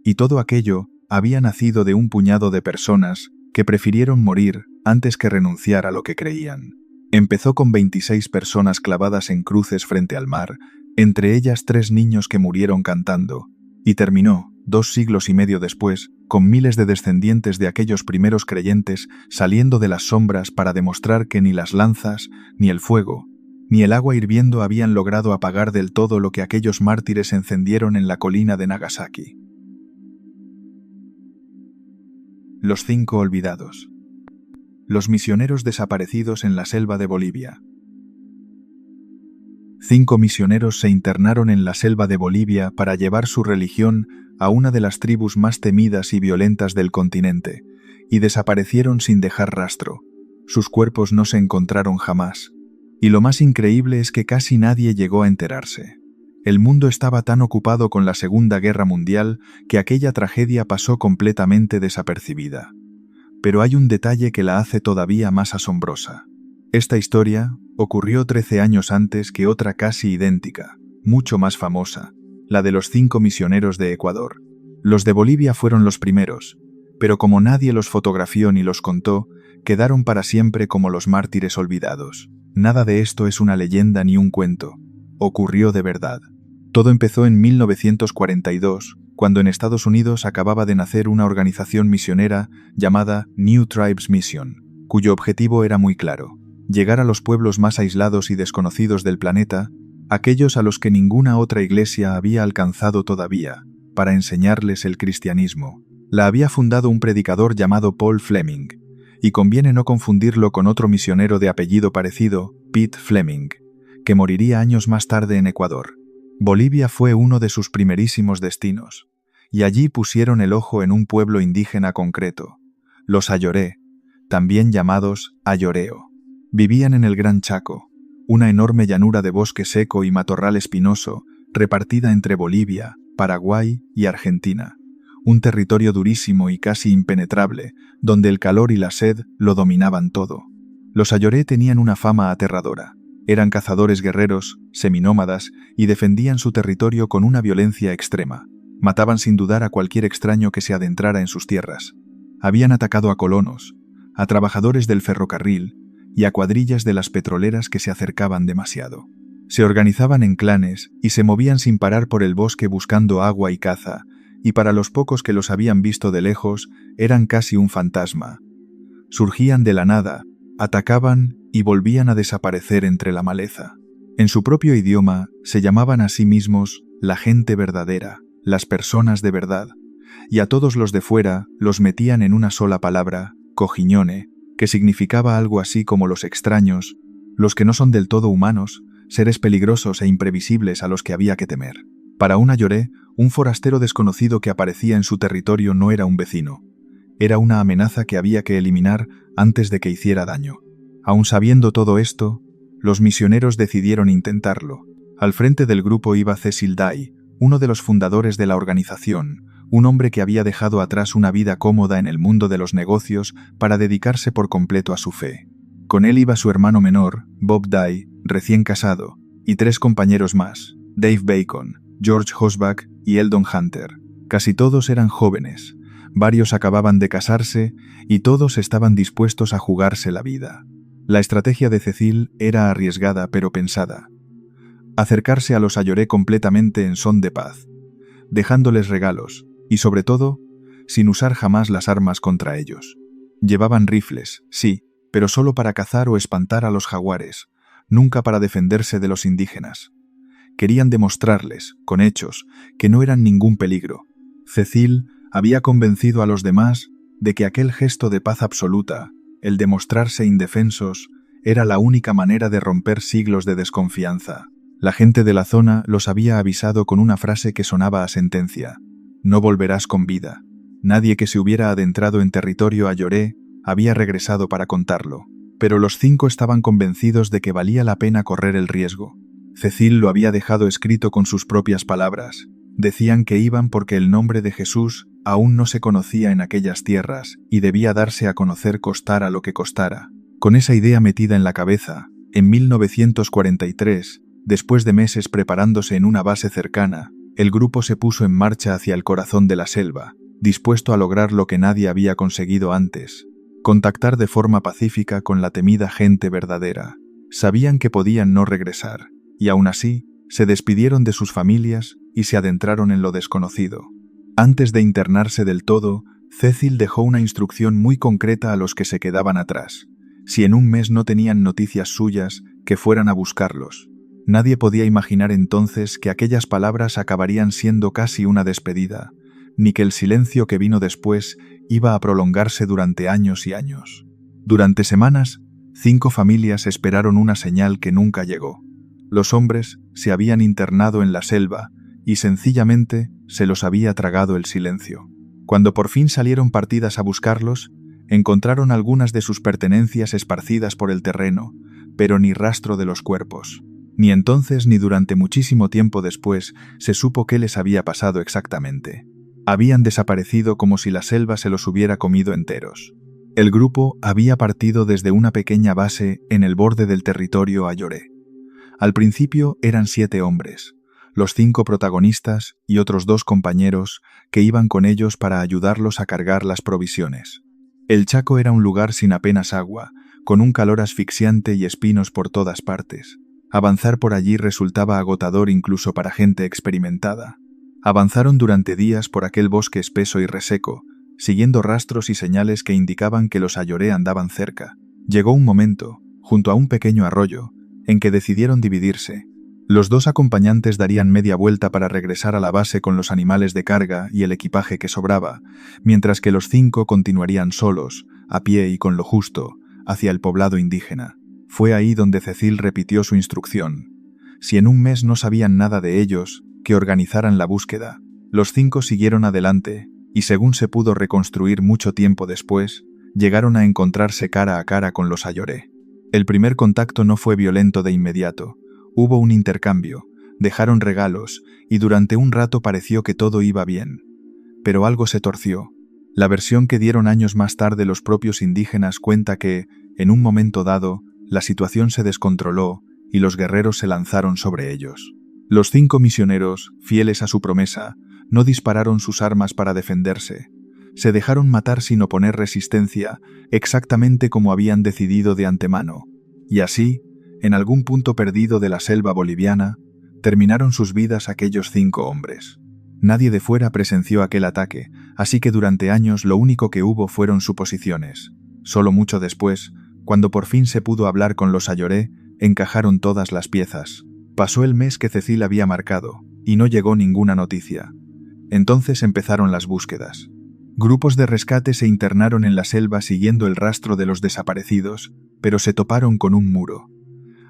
Y todo aquello había nacido de un puñado de personas que prefirieron morir antes que renunciar a lo que creían. Empezó con 26 personas clavadas en cruces frente al mar, entre ellas 3 niños que murieron cantando, y terminó, 2 siglos y medio después, con miles de descendientes de aquellos primeros creyentes saliendo de las sombras para demostrar que ni las lanzas, ni el fuego, ni el agua hirviendo habían logrado apagar del todo lo que aquellos mártires encendieron en la colina de Nagasaki. Los 5 olvidados. Los misioneros desaparecidos en la selva de Bolivia. 5 misioneros se internaron en la selva de Bolivia para llevar su religión a una de las tribus más temidas y violentas del continente, y desaparecieron sin dejar rastro. Sus cuerpos no se encontraron jamás. Y lo más increíble es que casi nadie llegó a enterarse. El mundo estaba tan ocupado con la Segunda Guerra Mundial que aquella tragedia pasó completamente desapercibida. Pero hay un detalle que la hace todavía más asombrosa. Esta historia ocurrió 13 años antes que otra casi idéntica, mucho más famosa, la de los 5 misioneros de Ecuador. Los de Bolivia fueron los primeros, pero como nadie los fotografió ni los contó, quedaron para siempre como los mártires olvidados. Nada de esto es una leyenda ni un cuento. Ocurrió de verdad. Todo empezó en 1942, cuando en Estados Unidos acababa de nacer una organización misionera llamada New Tribes Mission, cuyo objetivo era muy claro: llegar a los pueblos más aislados y desconocidos del planeta, aquellos a los que ninguna otra iglesia había alcanzado todavía, para enseñarles el cristianismo. La había fundado un predicador llamado Paul Fleming, y conviene no confundirlo con otro misionero de apellido parecido, Pete Fleming, que moriría años más tarde en Ecuador. Bolivia fue uno de sus primerísimos destinos, y allí pusieron el ojo en un pueblo indígena concreto, los Ayoré, también llamados Ayoreo. Vivían en el Gran Chaco, una enorme llanura de bosque seco y matorral espinoso, repartida entre Bolivia, Paraguay y Argentina. Un territorio durísimo y casi impenetrable, donde el calor y la sed lo dominaban todo. Los Ayoré tenían una fama aterradora. Eran cazadores guerreros, seminómadas, y defendían su territorio con una violencia extrema. Mataban sin dudar a cualquier extraño que se adentrara en sus tierras. Habían atacado a colonos, a trabajadores del ferrocarril y a cuadrillas de las petroleras que se acercaban demasiado. Se organizaban en clanes y se movían sin parar por el bosque buscando agua y caza, y para los pocos que los habían visto de lejos, eran casi un fantasma. Surgían de la nada, atacaban y volvían a desaparecer entre la maleza. En su propio idioma, se llamaban a sí mismos la gente verdadera, las personas de verdad, y a todos los de fuera los metían en una sola palabra, cojiñone, que significaba algo así como los extraños, Los que no son del todo humanos, seres peligrosos e imprevisibles a los que había que temer. Para un Ayoré, un forastero desconocido que aparecía en su territorio no era un vecino. Era una amenaza que había que eliminar antes de que hiciera daño. Aun sabiendo todo esto, los misioneros decidieron intentarlo. Al frente del grupo iba Cecil Day, uno de los fundadores de la organización, un hombre que había dejado atrás una vida cómoda en el mundo de los negocios para dedicarse por completo a su fe. Con él iba su hermano menor, Bob Day, recién casado, y 3 compañeros más, Dave Bacon, George Hosbach y Eldon Hunter. Casi todos eran jóvenes, varios acababan de casarse y todos estaban dispuestos a jugarse la vida. La estrategia de Cecil era arriesgada pero pensada. Acercarse a los Ayoré completamente en son de paz, dejándoles regalos y, sobre todo, sin usar jamás las armas contra ellos. Llevaban rifles, sí, pero solo para cazar o espantar a los jaguares, nunca para defenderse de los indígenas. Querían demostrarles, con hechos, que no eran ningún peligro. Cecil había convencido a los demás de que aquel gesto de paz absoluta, el de mostrarse indefensos, era la única manera de romper siglos de desconfianza. La gente de la zona los había avisado con una frase que sonaba a sentencia: «No volverás con vida». Nadie que se hubiera adentrado en territorio ayoré había regresado para contarlo, pero los 5 estaban convencidos de que valía la pena correr el riesgo. Cecil lo había dejado escrito con sus propias palabras. Decían que iban porque el nombre de Jesús aún no se conocía en aquellas tierras y debía darse a conocer costara lo que costara. Con esa idea metida en la cabeza, en 1943, después de meses preparándose en una base cercana, el grupo se puso en marcha hacia el corazón de la selva, dispuesto a lograr lo que nadie había conseguido antes: contactar de forma pacífica con la temida gente verdadera. Sabían que podían no regresar, y aún así, se despidieron de sus familias y se adentraron en lo desconocido. Antes de internarse del todo, Cecil dejó una instrucción muy concreta a los que se quedaban atrás. Si en un mes no tenían noticias suyas, que fueran a buscarlos. Nadie podía imaginar entonces que aquellas palabras acabarían siendo casi una despedida, ni que el silencio que vino después iba a prolongarse durante años y años. Durante semanas, 5 familias esperaron una señal que nunca llegó. Los hombres se habían internado en la selva y sencillamente se los había tragado el silencio. Cuando por fin salieron partidas a buscarlos, encontraron algunas de sus pertenencias esparcidas por el terreno, pero ni rastro de los cuerpos. Ni entonces ni durante muchísimo tiempo después se supo qué les había pasado exactamente. Habían desaparecido como si la selva se los hubiera comido enteros. El grupo había partido desde una pequeña base en el borde del territorio ayoré. Al principio eran 7 hombres, los 5 protagonistas y otros 2 compañeros que iban con ellos para ayudarlos a cargar las provisiones. El Chaco era un lugar sin apenas agua, con un calor asfixiante y espinos por todas partes. Avanzar por allí resultaba agotador incluso para gente experimentada. Avanzaron durante días por aquel bosque espeso y reseco, siguiendo rastros y señales que indicaban que los ayoré andaban cerca. Llegó un momento, junto a un pequeño arroyo, en que decidieron dividirse. Los 2 acompañantes darían media vuelta para regresar a la base con los animales de carga y el equipaje que sobraba, mientras que los 5 continuarían solos, a pie y con lo justo, hacia el poblado indígena. Fue ahí donde Cecil repitió su instrucción. Si en un mes no sabían nada de ellos, que organizaran la búsqueda. Los 5 siguieron adelante, y según se pudo reconstruir mucho tiempo después, llegaron a encontrarse cara a cara con los ayoré. El primer contacto no fue violento de inmediato. Hubo un intercambio, dejaron regalos, y durante un rato pareció que todo iba bien. Pero algo se torció. La versión que dieron años más tarde los propios indígenas cuenta que, en un momento dado, la situación se descontroló y los guerreros se lanzaron sobre ellos. Los 5 misioneros, fieles a su promesa, no dispararon sus armas para defenderse. Se dejaron matar sin oponer resistencia, exactamente como habían decidido de antemano. Y así, en algún punto perdido de la selva boliviana, terminaron sus vidas aquellos 5 hombres. Nadie de fuera presenció aquel ataque, así que durante años lo único que hubo fueron suposiciones. Solo mucho después, cuando por fin se pudo hablar con los ayoré, encajaron todas las piezas. Pasó el mes que Cecil había marcado, y no llegó ninguna noticia. Entonces empezaron las búsquedas. Grupos de rescate se internaron en la selva siguiendo el rastro de los desaparecidos, pero se toparon con un muro.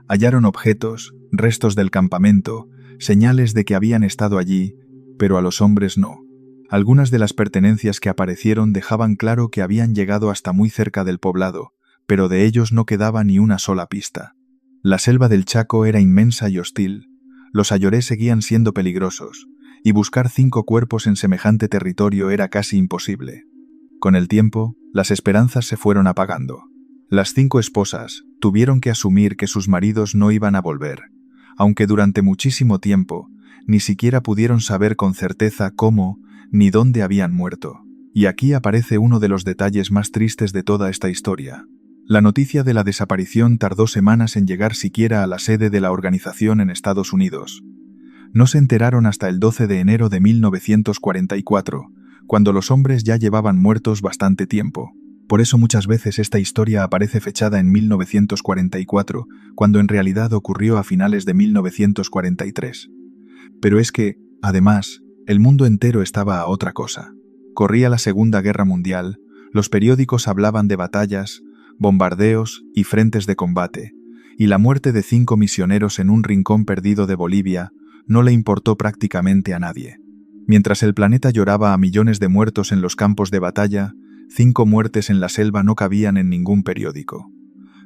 Hallaron objetos, restos del campamento, señales de que habían estado allí, pero a los hombres no. Algunas de las pertenencias que aparecieron dejaban claro que habían llegado hasta muy cerca del poblado, pero de ellos no quedaba ni una sola pista. La selva del Chaco era inmensa y hostil. Los Ayoré seguían siendo peligrosos, y buscar 5 cuerpos en semejante territorio era casi imposible. Con el tiempo, las esperanzas se fueron apagando. Las 5 esposas tuvieron que asumir que sus maridos no iban a volver, aunque durante muchísimo tiempo ni siquiera pudieron saber con certeza cómo ni dónde habían muerto. Y aquí aparece uno de los detalles más tristes de toda esta historia. La noticia de la desaparición tardó semanas en llegar siquiera a la sede de la organización en Estados Unidos. No se enteraron hasta el 12 de enero de 1944, cuando los hombres ya llevaban muertos bastante tiempo. Por eso muchas veces esta historia aparece fechada en 1944, cuando en realidad ocurrió a finales de 1943. Pero es que, además, el mundo entero estaba a otra cosa. Corría la Segunda Guerra Mundial, los periódicos hablaban de batallas, bombardeos y frentes de combate, y la muerte de 5 misioneros en un rincón perdido de Bolivia no le importó prácticamente a nadie. Mientras el planeta lloraba a millones de muertos en los campos de batalla, 5 muertes en la selva no cabían en ningún periódico.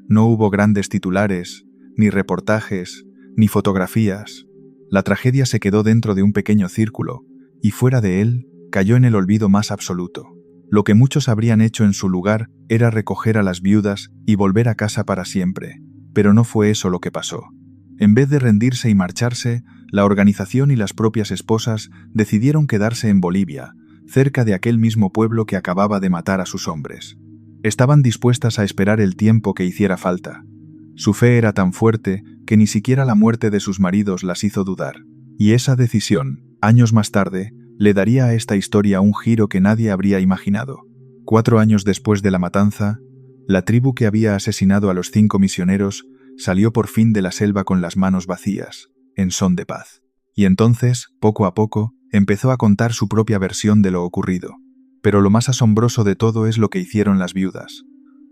No hubo grandes titulares, ni reportajes, ni fotografías. La tragedia se quedó dentro de un pequeño círculo, y fuera de él, cayó en el olvido más absoluto. Lo que muchos habrían hecho en su lugar era recoger a las viudas y volver a casa para siempre, pero no fue eso lo que pasó. En vez de rendirse y marcharse, la organización y las propias esposas decidieron quedarse en Bolivia, cerca de aquel mismo pueblo que acababa de matar a sus hombres. Estaban dispuestas a esperar el tiempo que hiciera falta. Su fe era tan fuerte que ni siquiera la muerte de sus maridos las hizo dudar. Y esa decisión, años más tarde, le daría a esta historia un giro que nadie habría imaginado. 4 años después de la matanza, la tribu que había asesinado a los 5 misioneros salió por fin de la selva con las manos vacías, en son de paz. Y entonces, poco a poco, empezó a contar su propia versión de lo ocurrido. Pero lo más asombroso de todo es lo que hicieron las viudas.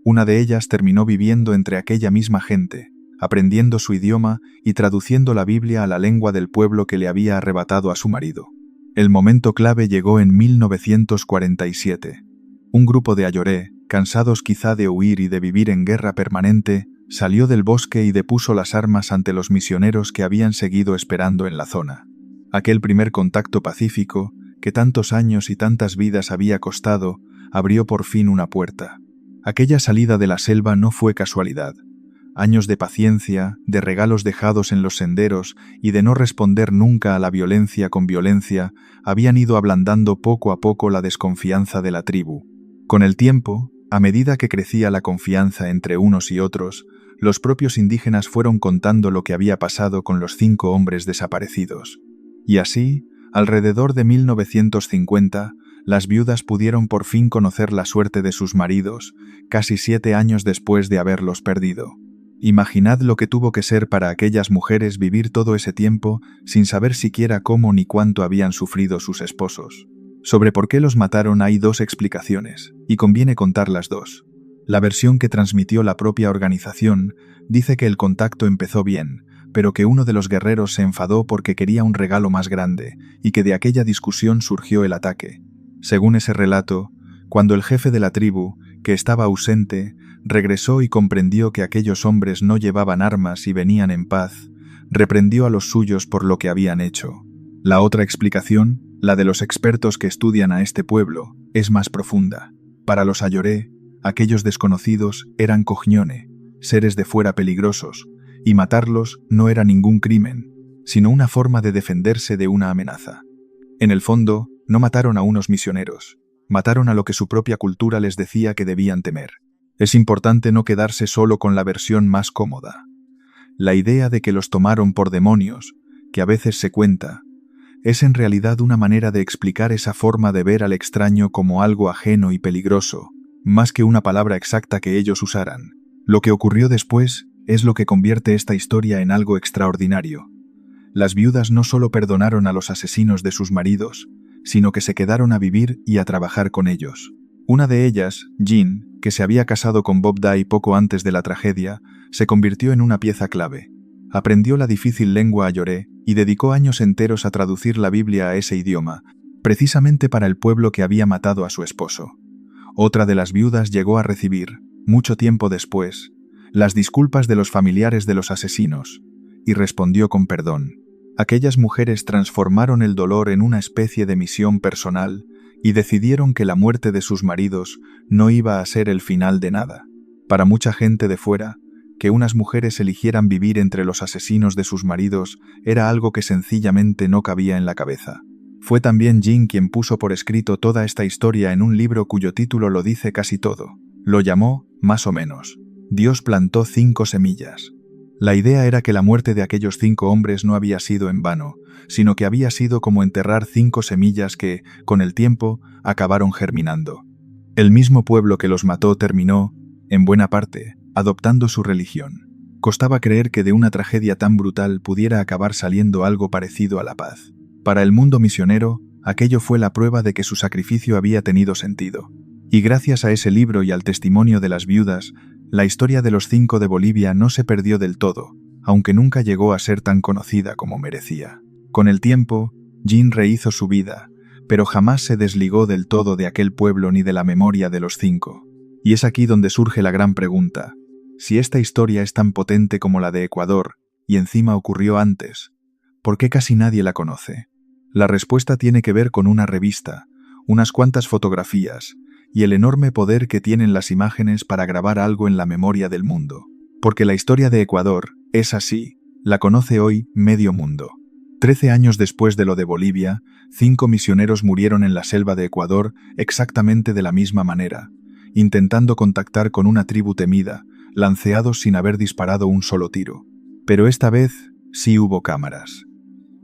Una de ellas terminó viviendo entre aquella misma gente, aprendiendo su idioma y traduciendo la Biblia a la lengua del pueblo que le había arrebatado a su marido. El momento clave llegó en 1947. Un grupo de Ayoré, cansados quizá de huir y de vivir en guerra permanente, salió del bosque y depuso las armas ante los misioneros que habían seguido esperando en la zona. Aquel primer contacto pacífico, que tantos años y tantas vidas había costado, abrió por fin una puerta. Aquella salida de la selva no fue casualidad. Años de paciencia, de regalos dejados en los senderos y de no responder nunca a la violencia con violencia, habían ido ablandando poco a poco la desconfianza de la tribu. Con el tiempo, a medida que crecía la confianza entre unos y otros, los propios indígenas fueron contando lo que había pasado con los 5 hombres desaparecidos. Y así, alrededor de 1950, las viudas pudieron por fin conocer la suerte de sus maridos, casi 7 años después de haberlos perdido. Imaginad lo que tuvo que ser para aquellas mujeres vivir todo ese tiempo sin saber siquiera cómo ni cuánto habían sufrido sus esposos. Sobre por qué los mataron hay 2 explicaciones, y conviene contar las 2. La versión que transmitió la propia organización dice que el contacto empezó bien, pero que uno de los guerreros se enfadó porque quería un regalo más grande, y que de aquella discusión surgió el ataque. Según ese relato, cuando el jefe de la tribu, que estaba ausente, regresó y comprendió que aquellos hombres no llevaban armas y venían en paz, reprendió a los suyos por lo que habían hecho. La otra explicación, la de los expertos que estudian a este pueblo, es más profunda. Para los Ayoré, aquellos desconocidos eran cognone, seres de fuera peligrosos, y matarlos no era ningún crimen, sino una forma de defenderse de una amenaza. En el fondo, no mataron a unos misioneros, mataron a lo que su propia cultura les decía que debían temer. Es importante no quedarse solo con la versión más cómoda. La idea de que los tomaron por demonios, que a veces se cuenta, es en realidad una manera de explicar esa forma de ver al extraño como algo ajeno y peligroso, más que una palabra exacta que ellos usaran. Lo que ocurrió después es lo que convierte esta historia en algo extraordinario. Las viudas no solo perdonaron a los asesinos de sus maridos, sino que se quedaron a vivir y a trabajar con ellos. Una de ellas, Jean, que se había casado con Bob Day poco antes de la tragedia, se convirtió en una pieza clave. Aprendió la difícil lengua ayoré y dedicó años enteros a traducir la Biblia a ese idioma, precisamente para el pueblo que había matado a su esposo. Otra de las viudas llegó a recibir, mucho tiempo después, las disculpas de los familiares de los asesinos, y respondió con perdón. Aquellas mujeres transformaron el dolor en una especie de misión personal y decidieron que la muerte de sus maridos no iba a ser el final de nada. Para mucha gente de fuera, que unas mujeres eligieran vivir entre los asesinos de sus maridos era algo que sencillamente no cabía en la cabeza. Fue también Jean quien puso por escrito toda esta historia en un libro cuyo título lo dice casi todo. Lo llamó, más o menos, Dios plantó 5 semillas. La idea era que la muerte de aquellos 5 hombres no había sido en vano, sino que había sido como enterrar 5 semillas que, con el tiempo, acabaron germinando. El mismo pueblo que los mató terminó, en buena parte, adoptando su religión. Costaba creer que de una tragedia tan brutal pudiera acabar saliendo algo parecido a la paz. Para el mundo misionero, aquello fue la prueba de que su sacrificio había tenido sentido. Y gracias a ese libro y al testimonio de las viudas, la historia de los 5 de Bolivia no se perdió del todo, aunque nunca llegó a ser tan conocida como merecía. Con el tiempo, Jean rehizo su vida, pero jamás se desligó del todo de aquel pueblo ni de la memoria de los 5. Y es aquí donde surge la gran pregunta. Si esta historia es tan potente como la de Ecuador, y encima ocurrió antes, ¿por qué casi nadie la conoce? La respuesta tiene que ver con una revista, unas cuantas fotografías, y el enorme poder que tienen las imágenes para grabar algo en la memoria del mundo. Porque la historia de Ecuador es así, la conoce hoy medio mundo. 13 años después de lo de Bolivia, 5 misioneros murieron en la selva de Ecuador exactamente de la misma manera, intentando contactar con una tribu temida, lanceados sin haber disparado un solo tiro. Pero esta vez sí hubo cámaras.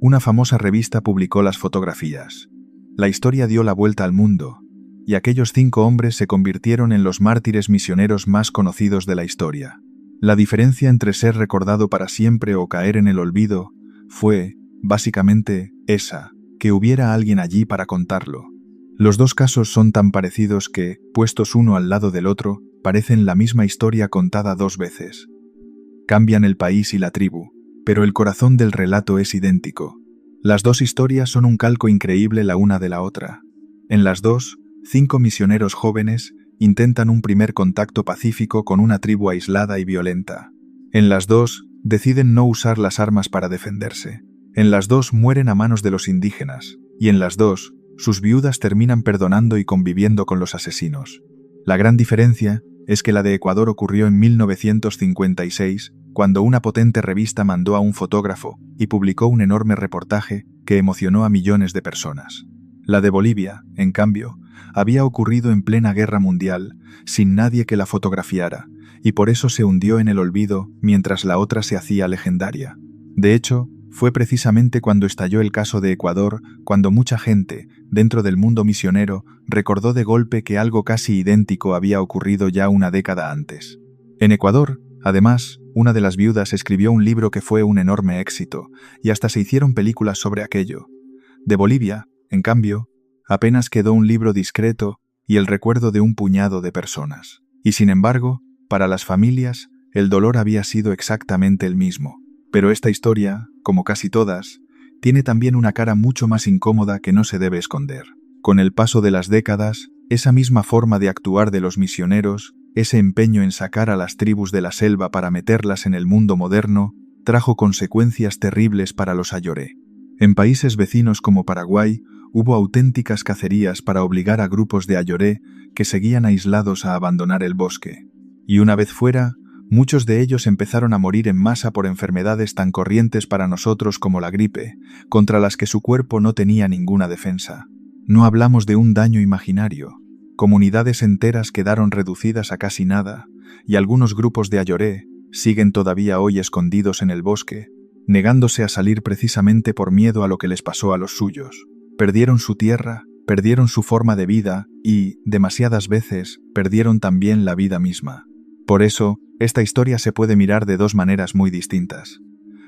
Una famosa revista publicó las fotografías. La historia dio la vuelta al mundo, y aquellos 5 hombres se convirtieron en los mártires misioneros más conocidos de la historia. La diferencia entre ser recordado para siempre o caer en el olvido fue, básicamente, esa, que hubiera alguien allí para contarlo. Los 2 casos son tan parecidos que, puestos uno al lado del otro, parecen la misma historia contada 2 veces. Cambian el país y la tribu, pero el corazón del relato es idéntico. Las 2 historias son un calco increíble la una de la otra. En las 2, 5 misioneros jóvenes intentan un primer contacto pacífico con una tribu aislada y violenta. En las 2, deciden no usar las armas para defenderse. En las 2 mueren a manos de los indígenas, y en las 2, sus viudas terminan perdonando y conviviendo con los asesinos. La gran diferencia es que la de Ecuador ocurrió en 1956, cuando una potente revista mandó a un fotógrafo y publicó un enorme reportaje que emocionó a millones de personas. La de Bolivia, en cambio, había ocurrido en plena guerra mundial, sin nadie que la fotografiara, y por eso se hundió en el olvido mientras la otra se hacía legendaria. De hecho, fue precisamente cuando estalló el caso de Ecuador, cuando mucha gente, dentro del mundo misionero, recordó de golpe que algo casi idéntico había ocurrido ya una década antes. En Ecuador, además, una de las viudas escribió un libro que fue un enorme éxito, y hasta se hicieron películas sobre aquello. De Bolivia, en cambio, apenas quedó un libro discreto y el recuerdo de un puñado de personas. Y sin embargo, para las familias, el dolor había sido exactamente el mismo. Pero esta historia, como casi todas, tiene también una cara mucho más incómoda que no se debe esconder. Con el paso de las décadas, esa misma forma de actuar de los misioneros, ese empeño en sacar a las tribus de la selva para meterlas en el mundo moderno, trajo consecuencias terribles para los ayoré. En países vecinos como Paraguay, hubo auténticas cacerías para obligar a grupos de ayoré que seguían aislados a abandonar el bosque. Y una vez fuera, muchos de ellos empezaron a morir en masa por enfermedades tan corrientes para nosotros como la gripe, contra las que su cuerpo no tenía ninguna defensa. No hablamos de un daño imaginario. Comunidades enteras quedaron reducidas a casi nada, y algunos grupos de ayoré siguen todavía hoy escondidos en el bosque, negándose a salir precisamente por miedo a lo que les pasó a los suyos. Perdieron su tierra, perdieron su forma de vida y, demasiadas veces, perdieron también la vida misma. Por eso, esta historia se puede mirar de 2 maneras muy distintas.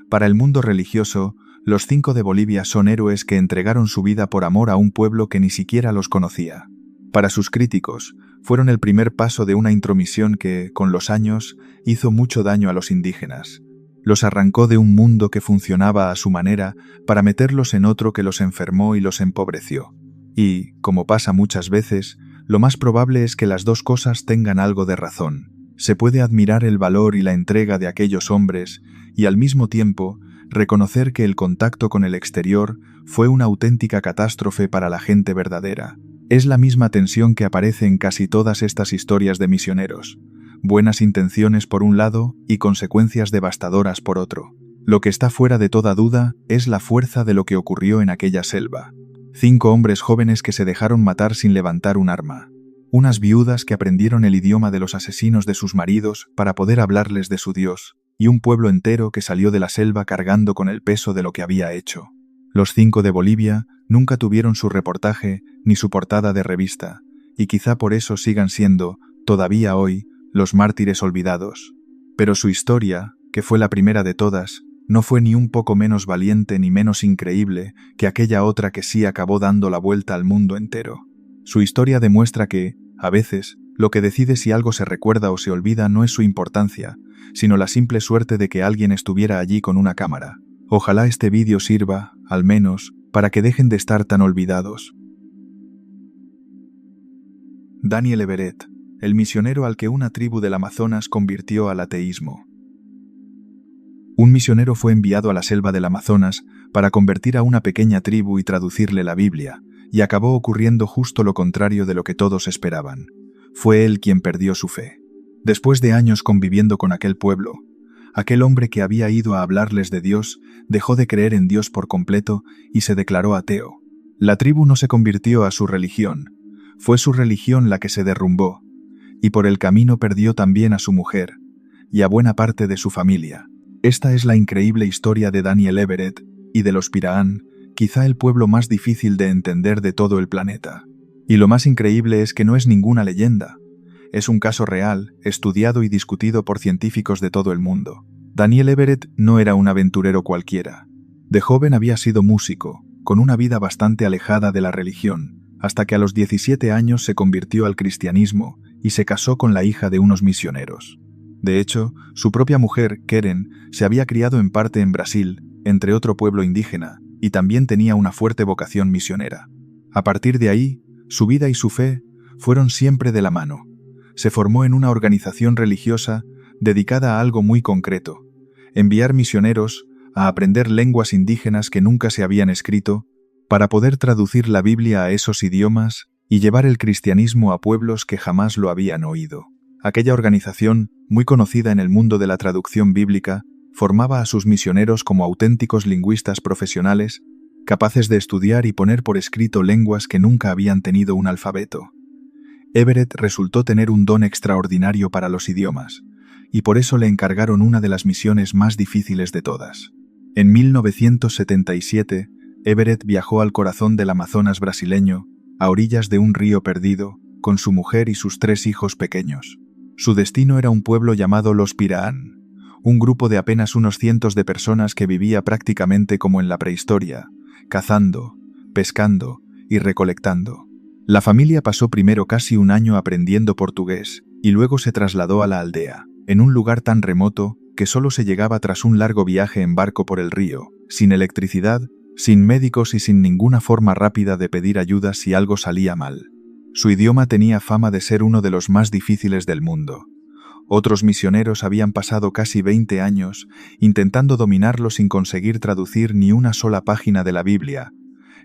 Para el mundo religioso, los 5 de Bolivia son héroes que entregaron su vida por amor a un pueblo que ni siquiera los conocía. Para sus críticos, fueron el primer paso de una intromisión que, con los años, hizo mucho daño a los indígenas. Los arrancó de un mundo que funcionaba a su manera para meterlos en otro que los enfermó y los empobreció. Y, como pasa muchas veces, lo más probable es que las dos cosas tengan algo de razón. Se puede admirar el valor y la entrega de aquellos hombres y al mismo tiempo reconocer que el contacto con el exterior fue una auténtica catástrofe para la gente verdadera. Es la misma tensión que aparece en casi todas estas historias de misioneros. Buenas intenciones por un lado y consecuencias devastadoras por otro. Lo que está fuera de toda duda es la fuerza de lo que ocurrió en aquella selva. 5 hombres jóvenes que se dejaron matar sin levantar un arma. Unas viudas que aprendieron el idioma de los asesinos de sus maridos para poder hablarles de su Dios, y un pueblo entero que salió de la selva cargando con el peso de lo que había hecho. Los 5 de Bolivia nunca tuvieron su reportaje ni su portada de revista, y quizá por eso sigan siendo, todavía hoy, los mártires olvidados. Pero su historia, que fue la primera de todas, no fue ni un poco menos valiente ni menos increíble que aquella otra que sí acabó dando la vuelta al mundo entero. Su historia demuestra que, a veces, lo que decide si algo se recuerda o se olvida no es su importancia, sino la simple suerte de que alguien estuviera allí con una cámara. Ojalá este vídeo sirva, al menos, para que dejen de estar tan olvidados. Daniel Everett, el misionero al que una tribu del Amazonas convirtió al ateísmo. Un misionero fue enviado a la selva del Amazonas para convertir a una pequeña tribu y traducirle la Biblia, y acabó ocurriendo justo lo contrario de lo que todos esperaban. Fue él quien perdió su fe. Después de años conviviendo con aquel pueblo, aquel hombre que había ido a hablarles de Dios dejó de creer en Dios por completo y se declaró ateo. La tribu no se convirtió a su religión, fue su religión la que se derrumbó, y por el camino perdió también a su mujer y a buena parte de su familia. Esta es la increíble historia de Daniel Everett y de los Pirahã, quizá el pueblo más difícil de entender de todo el planeta. Y lo más increíble es que no es ninguna leyenda. Es un caso real, estudiado y discutido por científicos de todo el mundo. Daniel Everett no era un aventurero cualquiera. De joven había sido músico, con una vida bastante alejada de la religión, hasta que a los 17 años se convirtió al cristianismo y se casó con la hija de unos misioneros. De hecho, su propia mujer, Keren, se había criado en parte en Brasil, entre otro pueblo indígena, y también tenía una fuerte vocación misionera. A partir de ahí, su vida y su fe fueron siempre de la mano. Se formó en una organización religiosa dedicada a algo muy concreto: enviar misioneros a aprender lenguas indígenas que nunca se habían escrito, para poder traducir la Biblia a esos idiomas y llevar el cristianismo a pueblos que jamás lo habían oído. Aquella organización, muy conocida en el mundo de la traducción bíblica, formaba a sus misioneros como auténticos lingüistas profesionales, capaces de estudiar y poner por escrito lenguas que nunca habían tenido un alfabeto. Everett resultó tener un don extraordinario para los idiomas, y por eso le encargaron una de las misiones más difíciles de todas. En 1977, Everett viajó al corazón del Amazonas brasileño, a orillas de un río perdido, con su mujer y sus 3 hijos pequeños. Su destino era un pueblo llamado Los Pirahã, un grupo de apenas unos cientos de personas que vivía prácticamente como en la prehistoria, cazando, pescando y recolectando. La familia pasó primero casi un año aprendiendo portugués y luego se trasladó a la aldea, en un lugar tan remoto que solo se llegaba tras un largo viaje en barco por el río, sin electricidad, sin médicos y sin ninguna forma rápida de pedir ayuda si algo salía mal. Su idioma tenía fama de ser uno de los más difíciles del mundo. Otros misioneros habían pasado casi 20 años intentando dominarlo sin conseguir traducir ni una sola página de la Biblia,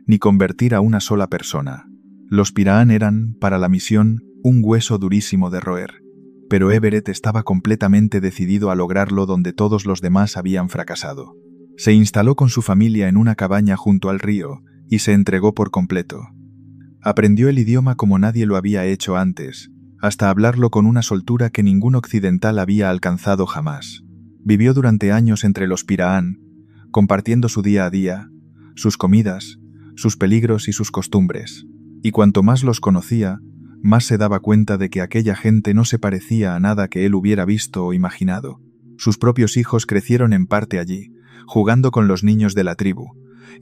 ni convertir a una sola persona. Los Pirahã eran, para la misión, un hueso durísimo de roer. Pero Everett estaba completamente decidido a lograrlo donde todos los demás habían fracasado. Se instaló con su familia en una cabaña junto al río y se entregó por completo. Aprendió el idioma como nadie lo había hecho antes, hasta hablarlo con una soltura que ningún occidental había alcanzado jamás. Vivió durante años entre los Pirahã, compartiendo su día a día, sus comidas, sus peligros y sus costumbres. Y cuanto más los conocía, más se daba cuenta de que aquella gente no se parecía a nada que él hubiera visto o imaginado. Sus propios hijos crecieron en parte allí, jugando con los niños de la tribu,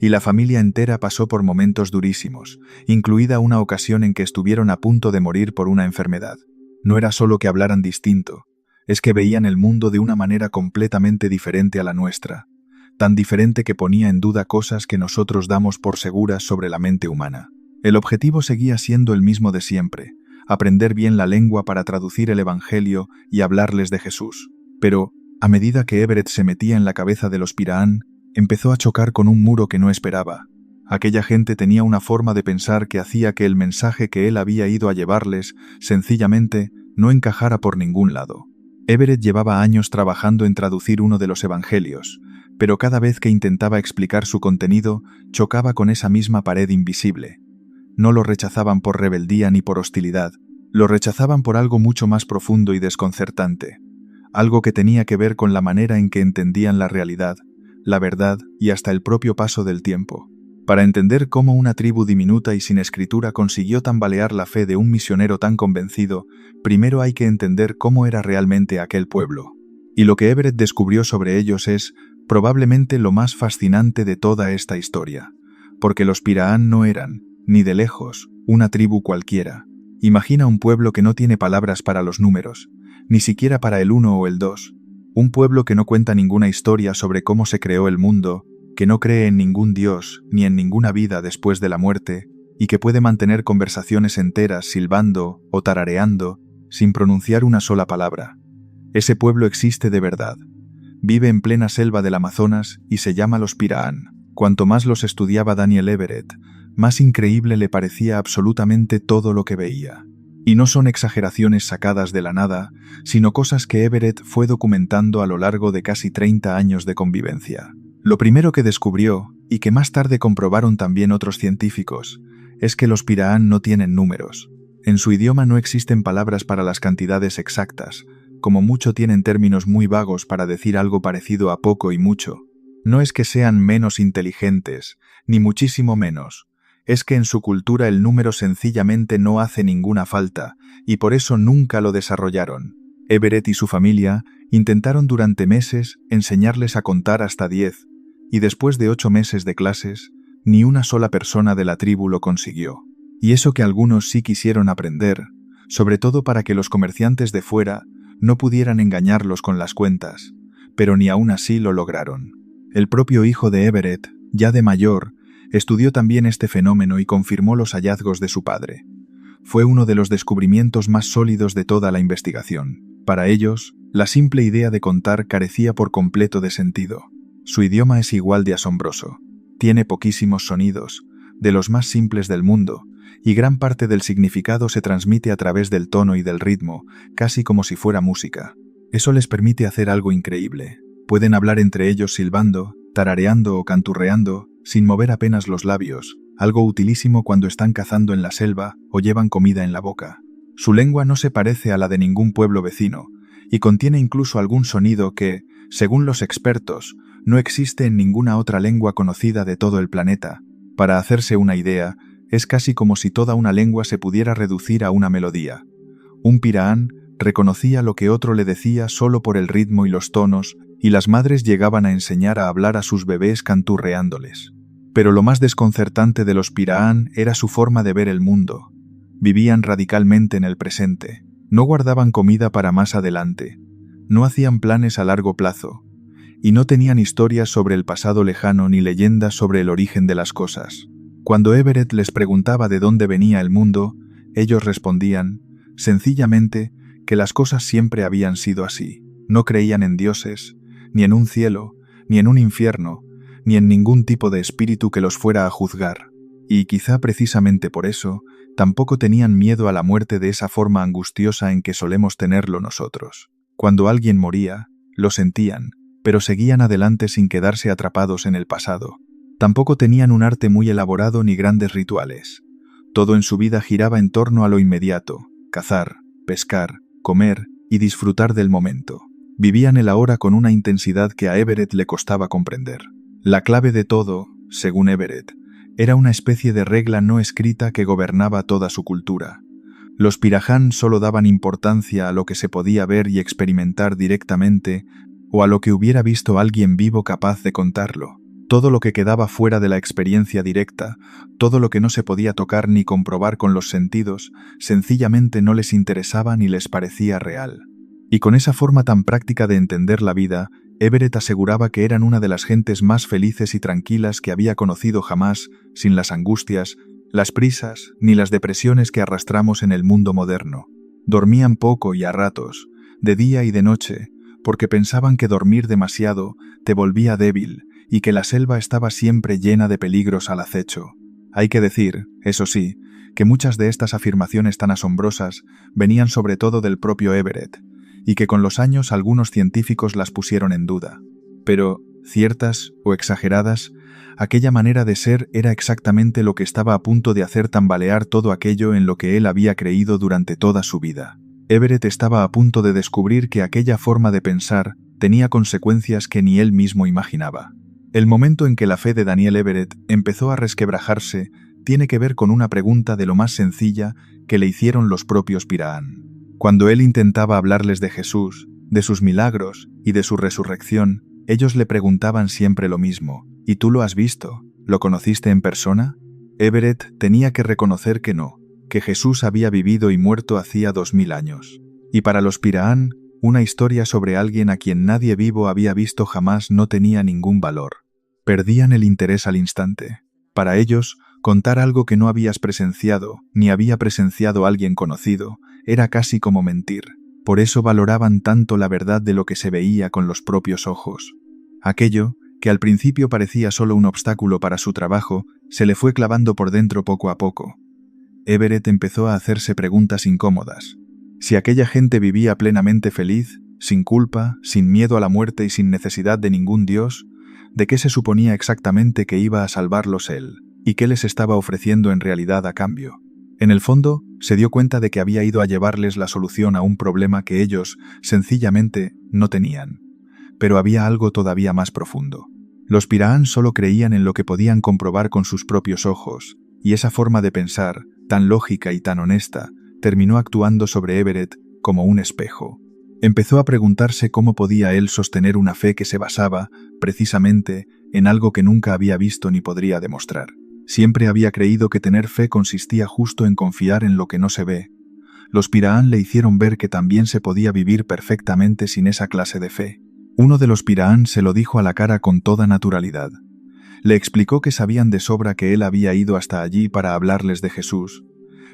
y la familia entera pasó por momentos durísimos, incluida una ocasión en que estuvieron a punto de morir por una enfermedad. No era solo que hablaran distinto, es que veían el mundo de una manera completamente diferente a la nuestra, tan diferente que ponía en duda cosas que nosotros damos por seguras sobre la mente humana. El objetivo seguía siendo el mismo de siempre: aprender bien la lengua para traducir el Evangelio y hablarles de Jesús. Pero, a medida que Everett se metía en la cabeza de los Pirahán, empezó a chocar con un muro que no esperaba. Aquella gente tenía una forma de pensar que hacía que el mensaje que él había ido a llevarles, sencillamente, no encajara por ningún lado. Everett llevaba años trabajando en traducir uno de los Evangelios, pero cada vez que intentaba explicar su contenido, chocaba con esa misma pared invisible. No lo rechazaban por rebeldía ni por hostilidad, lo rechazaban por algo mucho más profundo y desconcertante, algo que tenía que ver con la manera en que entendían la realidad, la verdad y hasta el propio paso del tiempo. Para entender cómo una tribu diminuta y sin escritura consiguió tambalear la fe de un misionero tan convencido, primero hay que entender cómo era realmente aquel pueblo. Y lo que Everett descubrió sobre ellos es, probablemente, lo más fascinante de toda esta historia, porque los Pirahán no eran, ni de lejos, una tribu cualquiera. Imagina un pueblo que no tiene palabras para los números, ni siquiera para el 1 o el 2, un pueblo que no cuenta ninguna historia sobre cómo se creó el mundo, que no cree en ningún dios ni en ninguna vida después de la muerte, y que puede mantener conversaciones enteras silbando o tarareando sin pronunciar una sola palabra. Ese pueblo existe de verdad. Vive en plena selva del Amazonas y se llama los Pirahán. Cuanto más los estudiaba Daniel Everett, más increíble le parecía absolutamente todo lo que veía. Y no son exageraciones sacadas de la nada, sino cosas que Everett fue documentando a lo largo de casi 30 años de convivencia. Lo primero que descubrió, y que más tarde comprobaron también otros científicos, es que los Pirahán no tienen números. En su idioma no existen palabras para las cantidades exactas, como mucho tienen términos muy vagos para decir algo parecido a poco y mucho. No es que sean menos inteligentes, ni muchísimo menos. Es que en su cultura el número sencillamente no hace ninguna falta, y por eso nunca lo desarrollaron. Everett y su familia intentaron durante meses enseñarles a contar hasta 10, y después de 8 meses de clases, ni una sola persona de la tribu lo consiguió. Y eso que algunos sí quisieron aprender, sobre todo para que los comerciantes de fuera no pudieran engañarlos con las cuentas, pero ni aún así lo lograron. El propio hijo de Everett, ya de mayor, estudió también este fenómeno y confirmó los hallazgos de su padre. Fue uno de los descubrimientos más sólidos de toda la investigación. Para ellos, la simple idea de contar carecía por completo de sentido. Su idioma es igual de asombroso. Tiene poquísimos sonidos, de los más simples del mundo, y gran parte del significado se transmite a través del tono y del ritmo, casi como si fuera música. Eso les permite hacer algo increíble. Pueden hablar entre ellos silbando, tarareando o canturreando, sin mover apenas los labios, algo utilísimo cuando están cazando en la selva o llevan comida en la boca. Su lengua no se parece a la de ningún pueblo vecino, y contiene incluso algún sonido que, según los expertos, no existe en ninguna otra lengua conocida de todo el planeta. Para hacerse una idea, es casi como si toda una lengua se pudiera reducir a una melodía. Un Pirahán reconocía lo que otro le decía solo por el ritmo y los tonos, y las madres llegaban a enseñar a hablar a sus bebés canturreándoles. Pero lo más desconcertante de los Pirahán era su forma de ver el mundo. Vivían radicalmente en el presente. No guardaban comida para más adelante. No hacían planes a largo plazo. Y no tenían historias sobre el pasado lejano ni leyendas sobre el origen de las cosas. Cuando Everett les preguntaba de dónde venía el mundo, ellos respondían, sencillamente, que las cosas siempre habían sido así. No creían en dioses, ni en un cielo, ni en un infierno, ni en ningún tipo de espíritu que los fuera a juzgar. Y quizá precisamente por eso, tampoco tenían miedo a la muerte de esa forma angustiosa en que solemos tenerlo nosotros. Cuando alguien moría, lo sentían, pero seguían adelante sin quedarse atrapados en el pasado. Tampoco tenían un arte muy elaborado ni grandes rituales. Todo en su vida giraba en torno a lo inmediato: cazar, pescar, comer y disfrutar del momento. Vivían el ahora con una intensidad que a Everett le costaba comprender. La clave de todo, según Everett, era una especie de regla no escrita que gobernaba toda su cultura. Los Pirahán solo daban importancia a lo que se podía ver y experimentar directamente, o a lo que hubiera visto alguien vivo capaz de contarlo. Todo lo que quedaba fuera de la experiencia directa, todo lo que no se podía tocar ni comprobar con los sentidos, sencillamente no les interesaba ni les parecía real. Y con esa forma tan práctica de entender la vida, Everett aseguraba que eran una de las gentes más felices y tranquilas que había conocido jamás, sin las angustias, las prisas, ni las depresiones que arrastramos en el mundo moderno. Dormían poco y a ratos, de día y de noche, porque pensaban que dormir demasiado te volvía débil y que la selva estaba siempre llena de peligros al acecho. Hay que decir, eso sí, que muchas de estas afirmaciones tan asombrosas venían sobre todo del propio Everett, y que con los años algunos científicos las pusieron en duda. Pero, ciertas o exageradas, aquella manera de ser era exactamente lo que estaba a punto de hacer tambalear todo aquello en lo que él había creído durante toda su vida. Everett estaba a punto de descubrir que aquella forma de pensar tenía consecuencias que ni él mismo imaginaba. El momento en que la fe de Daniel Everett empezó a resquebrajarse tiene que ver con una pregunta de lo más sencilla que le hicieron los propios Pirahán. Cuando él intentaba hablarles de Jesús, de sus milagros y de su resurrección, ellos le preguntaban siempre lo mismo: ¿y tú lo has visto? ¿Lo conociste en persona? Everett tenía que reconocer que no, que Jesús había vivido y muerto hacía 2000 años. Y para los Pirahán, una historia sobre alguien a quien nadie vivo había visto jamás no tenía ningún valor. Perdían el interés al instante. Para ellos, contar algo que no habías presenciado, ni había presenciado alguien conocido, era casi como mentir. Por eso valoraban tanto la verdad de lo que se veía con los propios ojos. Aquello, que al principio parecía solo un obstáculo para su trabajo, se le fue clavando por dentro poco a poco. Everett empezó a hacerse preguntas incómodas. Si aquella gente vivía plenamente feliz, sin culpa, sin miedo a la muerte y sin necesidad de ningún dios, ¿de qué se suponía exactamente que iba a salvarlos él? ¿Y qué les estaba ofreciendo en realidad a cambio? En el fondo, se dio cuenta de que había ido a llevarles la solución a un problema que ellos, sencillamente, no tenían. Pero había algo todavía más profundo. Los Pirahán solo creían en lo que podían comprobar con sus propios ojos, y esa forma de pensar, tan lógica y tan honesta, terminó actuando sobre Everett como un espejo. Empezó a preguntarse cómo podía él sostener una fe que se basaba, precisamente, en algo que nunca había visto ni podría demostrar. Siempre había creído que tener fe consistía justo en confiar en lo que no se ve. Los Pirahán le hicieron ver que también se podía vivir perfectamente sin esa clase de fe. Uno de los Pirahán se lo dijo a la cara con toda naturalidad. Le explicó que sabían de sobra que él había ido hasta allí para hablarles de Jesús,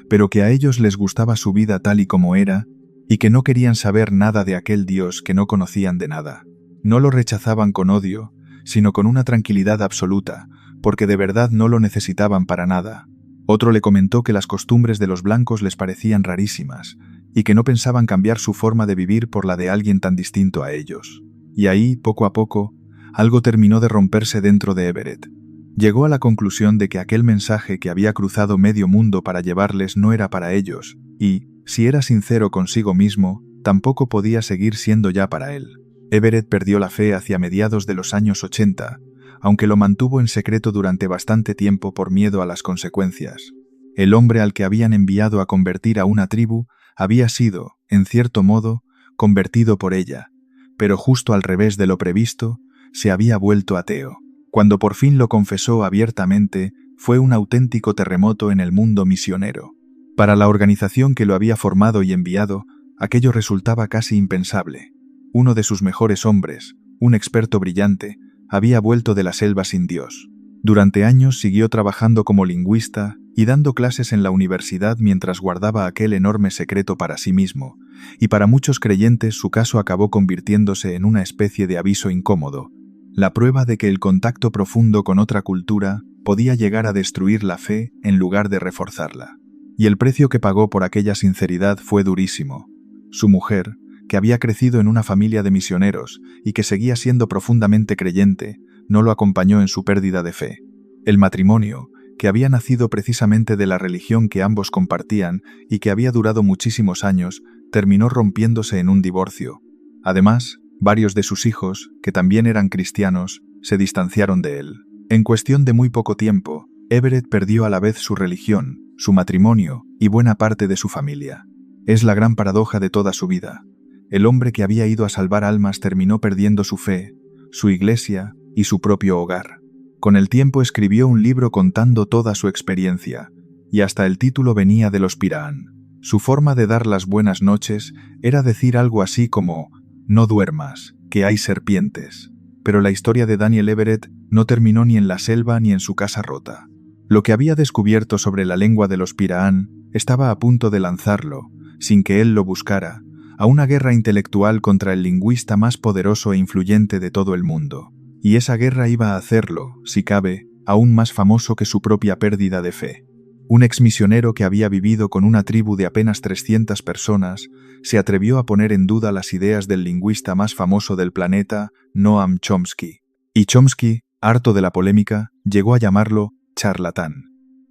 pero que a ellos les gustaba su vida tal y como era, y que no querían saber nada de aquel Dios que no conocían de nada. No lo rechazaban con odio, sino con una tranquilidad absoluta, porque de verdad no lo necesitaban para nada. Otro le comentó que las costumbres de los blancos les parecían rarísimas, y que no pensaban cambiar su forma de vivir por la de alguien tan distinto a ellos. Y ahí, poco a poco, algo terminó de romperse dentro de Everett. Llegó a la conclusión de que aquel mensaje que había cruzado medio mundo para llevarles no era para ellos, y, si era sincero consigo mismo, tampoco podía seguir siendo ya para él. Everett perdió la fe hacia mediados de los años 80, aunque lo mantuvo en secreto durante bastante tiempo por miedo a las consecuencias. El hombre al que habían enviado a convertir a una tribu había sido, en cierto modo, convertido por ella, pero justo al revés de lo previsto, se había vuelto ateo. Cuando por fin lo confesó abiertamente, fue un auténtico terremoto en el mundo misionero. Para la organización que lo había formado y enviado, aquello resultaba casi impensable. Uno de sus mejores hombres, un experto brillante, había vuelto de la selva sin Dios. Durante años siguió trabajando como lingüista y dando clases en la universidad mientras guardaba aquel enorme secreto para sí mismo, y para muchos creyentes su caso acabó convirtiéndose en una especie de aviso incómodo, la prueba de que el contacto profundo con otra cultura podía llegar a destruir la fe en lugar de reforzarla. Y el precio que pagó por aquella sinceridad fue durísimo. Su mujer, que había crecido en una familia de misioneros y que seguía siendo profundamente creyente, no lo acompañó en su pérdida de fe. El matrimonio, que había nacido precisamente de la religión que ambos compartían y que había durado muchísimos años, terminó rompiéndose en un divorcio. Además, varios de sus hijos, que también eran cristianos, se distanciaron de él. En cuestión de muy poco tiempo, Everett perdió a la vez su religión, su matrimonio y buena parte de su familia. Es la gran paradoja de toda su vida. El hombre que había ido a salvar almas terminó perdiendo su fe, su iglesia y su propio hogar. Con el tiempo escribió un libro contando toda su experiencia, y hasta el título venía de los Pirahán. Su forma de dar las buenas noches era decir algo así como «No duermas, que hay serpientes». Pero la historia de Daniel Everett no terminó ni en la selva ni en su casa rota. Lo que había descubierto sobre la lengua de los Pirahán estaba a punto de lanzarlo, sin que él lo buscara, a una guerra intelectual contra el lingüista más poderoso e influyente de todo el mundo. Y esa guerra iba a hacerlo, si cabe, aún más famoso que su propia pérdida de fe. Un exmisionero que había vivido con una tribu de apenas 300 personas se atrevió a poner en duda las ideas del lingüista más famoso del planeta, Noam Chomsky. Y Chomsky, harto de la polémica, llegó a llamarlo charlatán.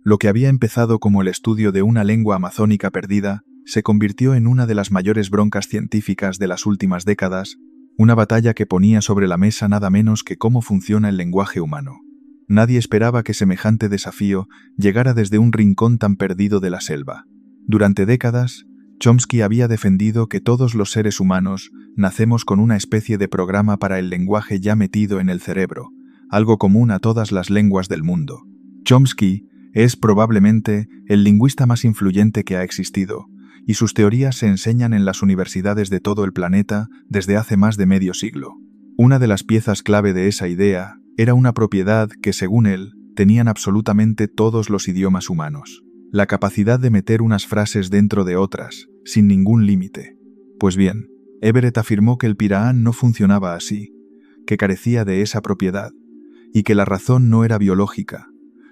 Lo que había empezado como el estudio de una lengua amazónica perdida se convirtió en una de las mayores broncas científicas de las últimas décadas, una batalla que ponía sobre la mesa nada menos que cómo funciona el lenguaje humano. Nadie esperaba que semejante desafío llegara desde un rincón tan perdido de la selva. Durante décadas, Chomsky había defendido que todos los seres humanos nacemos con una especie de programa para el lenguaje ya metido en el cerebro, algo común a todas las lenguas del mundo. Chomsky es probablemente el lingüista más influyente que ha existido, y sus teorías se enseñan en las universidades de todo el planeta desde hace más de medio siglo. Una de las piezas clave de esa idea era una propiedad que, según él, tenían absolutamente todos los idiomas humanos: la capacidad de meter unas frases dentro de otras, sin ningún límite. Pues bien, Everett afirmó que el Pirahán no funcionaba así, que carecía de esa propiedad, y que la razón no era biológica,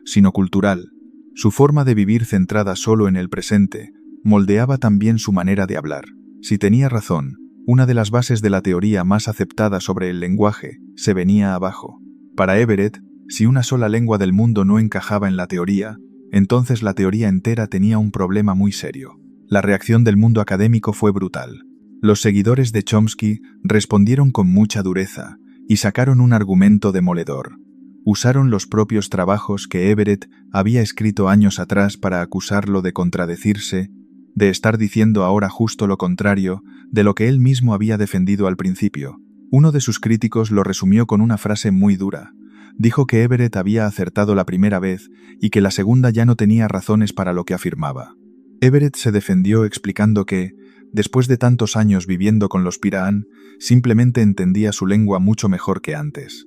sino cultural. Su forma de vivir centrada solo en el presente moldeaba también su manera de hablar. Si tenía razón, una de las bases de la teoría más aceptada sobre el lenguaje se venía abajo. Para Everett, si una sola lengua del mundo no encajaba en la teoría, entonces la teoría entera tenía un problema muy serio. La reacción del mundo académico fue brutal. Los seguidores de Chomsky respondieron con mucha dureza y sacaron un argumento demoledor. Usaron los propios trabajos que Everett había escrito años atrás para acusarlo de contradecirse, de estar diciendo ahora justo lo contrario de lo que él mismo había defendido al principio. Uno de sus críticos lo resumió con una frase muy dura. Dijo que Everett había acertado la primera vez y que la segunda ya no tenía razones para lo que afirmaba. Everett se defendió explicando que, después de tantos años viviendo con los Pirahán, simplemente entendía su lengua mucho mejor que antes.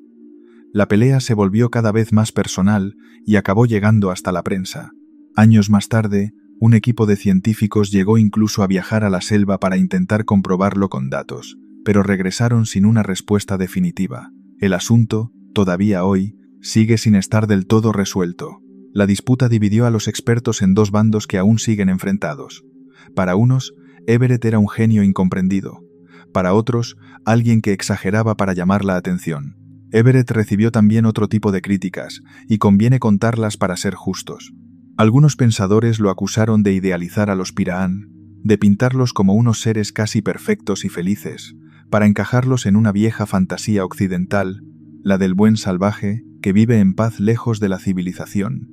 La pelea se volvió cada vez más personal y acabó llegando hasta la prensa. Años más tarde, un equipo de científicos llegó incluso a viajar a la selva para intentar comprobarlo con datos, pero regresaron sin una respuesta definitiva. El asunto, todavía hoy, sigue sin estar del todo resuelto. La disputa dividió a los expertos en dos bandos que aún siguen enfrentados. Para unos, Everett era un genio incomprendido. Para otros, alguien que exageraba para llamar la atención. Everett recibió también otro tipo de críticas, y conviene contarlas para ser justos. Algunos pensadores lo acusaron de idealizar a los Pirahán, de pintarlos como unos seres casi perfectos y felices, para encajarlos en una vieja fantasía occidental, la del buen salvaje que vive en paz lejos de la civilización.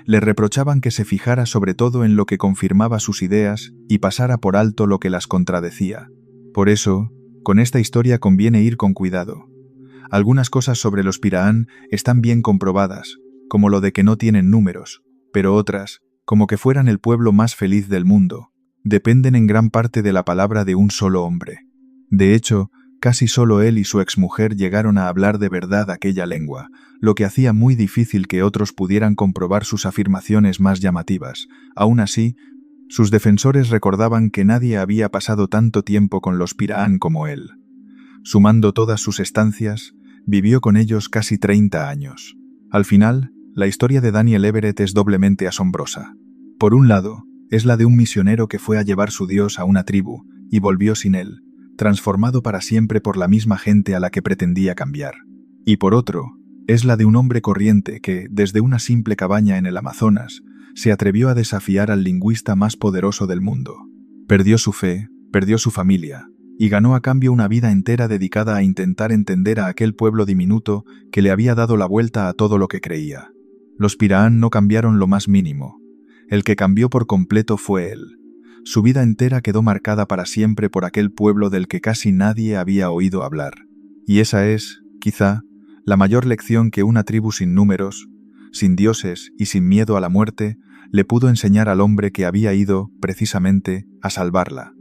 Le reprochaban que se fijara sobre todo en lo que confirmaba sus ideas y pasara por alto lo que las contradecía. Por eso, con esta historia conviene ir con cuidado. Algunas cosas sobre los Pirahán están bien comprobadas, como lo de que no tienen números, pero otras, como que fueran el pueblo más feliz del mundo, dependen en gran parte de la palabra de un solo hombre. De hecho, casi solo él y su exmujer llegaron a hablar de verdad aquella lengua, lo que hacía muy difícil que otros pudieran comprobar sus afirmaciones más llamativas. Aún así, sus defensores recordaban que nadie había pasado tanto tiempo con los Pirahán como él. Sumando todas sus estancias, vivió con ellos casi 30 años. Al final, la historia de Daniel Everett es doblemente asombrosa. Por un lado, es la de un misionero que fue a llevar su Dios a una tribu y volvió sin él, transformado para siempre por la misma gente a la que pretendía cambiar. Y por otro, es la de un hombre corriente que, desde una simple cabaña en el Amazonas, se atrevió a desafiar al lingüista más poderoso del mundo. Perdió su fe, perdió su familia, y ganó a cambio una vida entera dedicada a intentar entender a aquel pueblo diminuto que le había dado la vuelta a todo lo que creía. Los Pirahán no cambiaron lo más mínimo. El que cambió por completo fue él. Su vida entera quedó marcada para siempre por aquel pueblo del que casi nadie había oído hablar. Y esa es, quizá, la mayor lección que una tribu sin números, sin dioses y sin miedo a la muerte, le pudo enseñar al hombre que había ido, precisamente, a salvarla.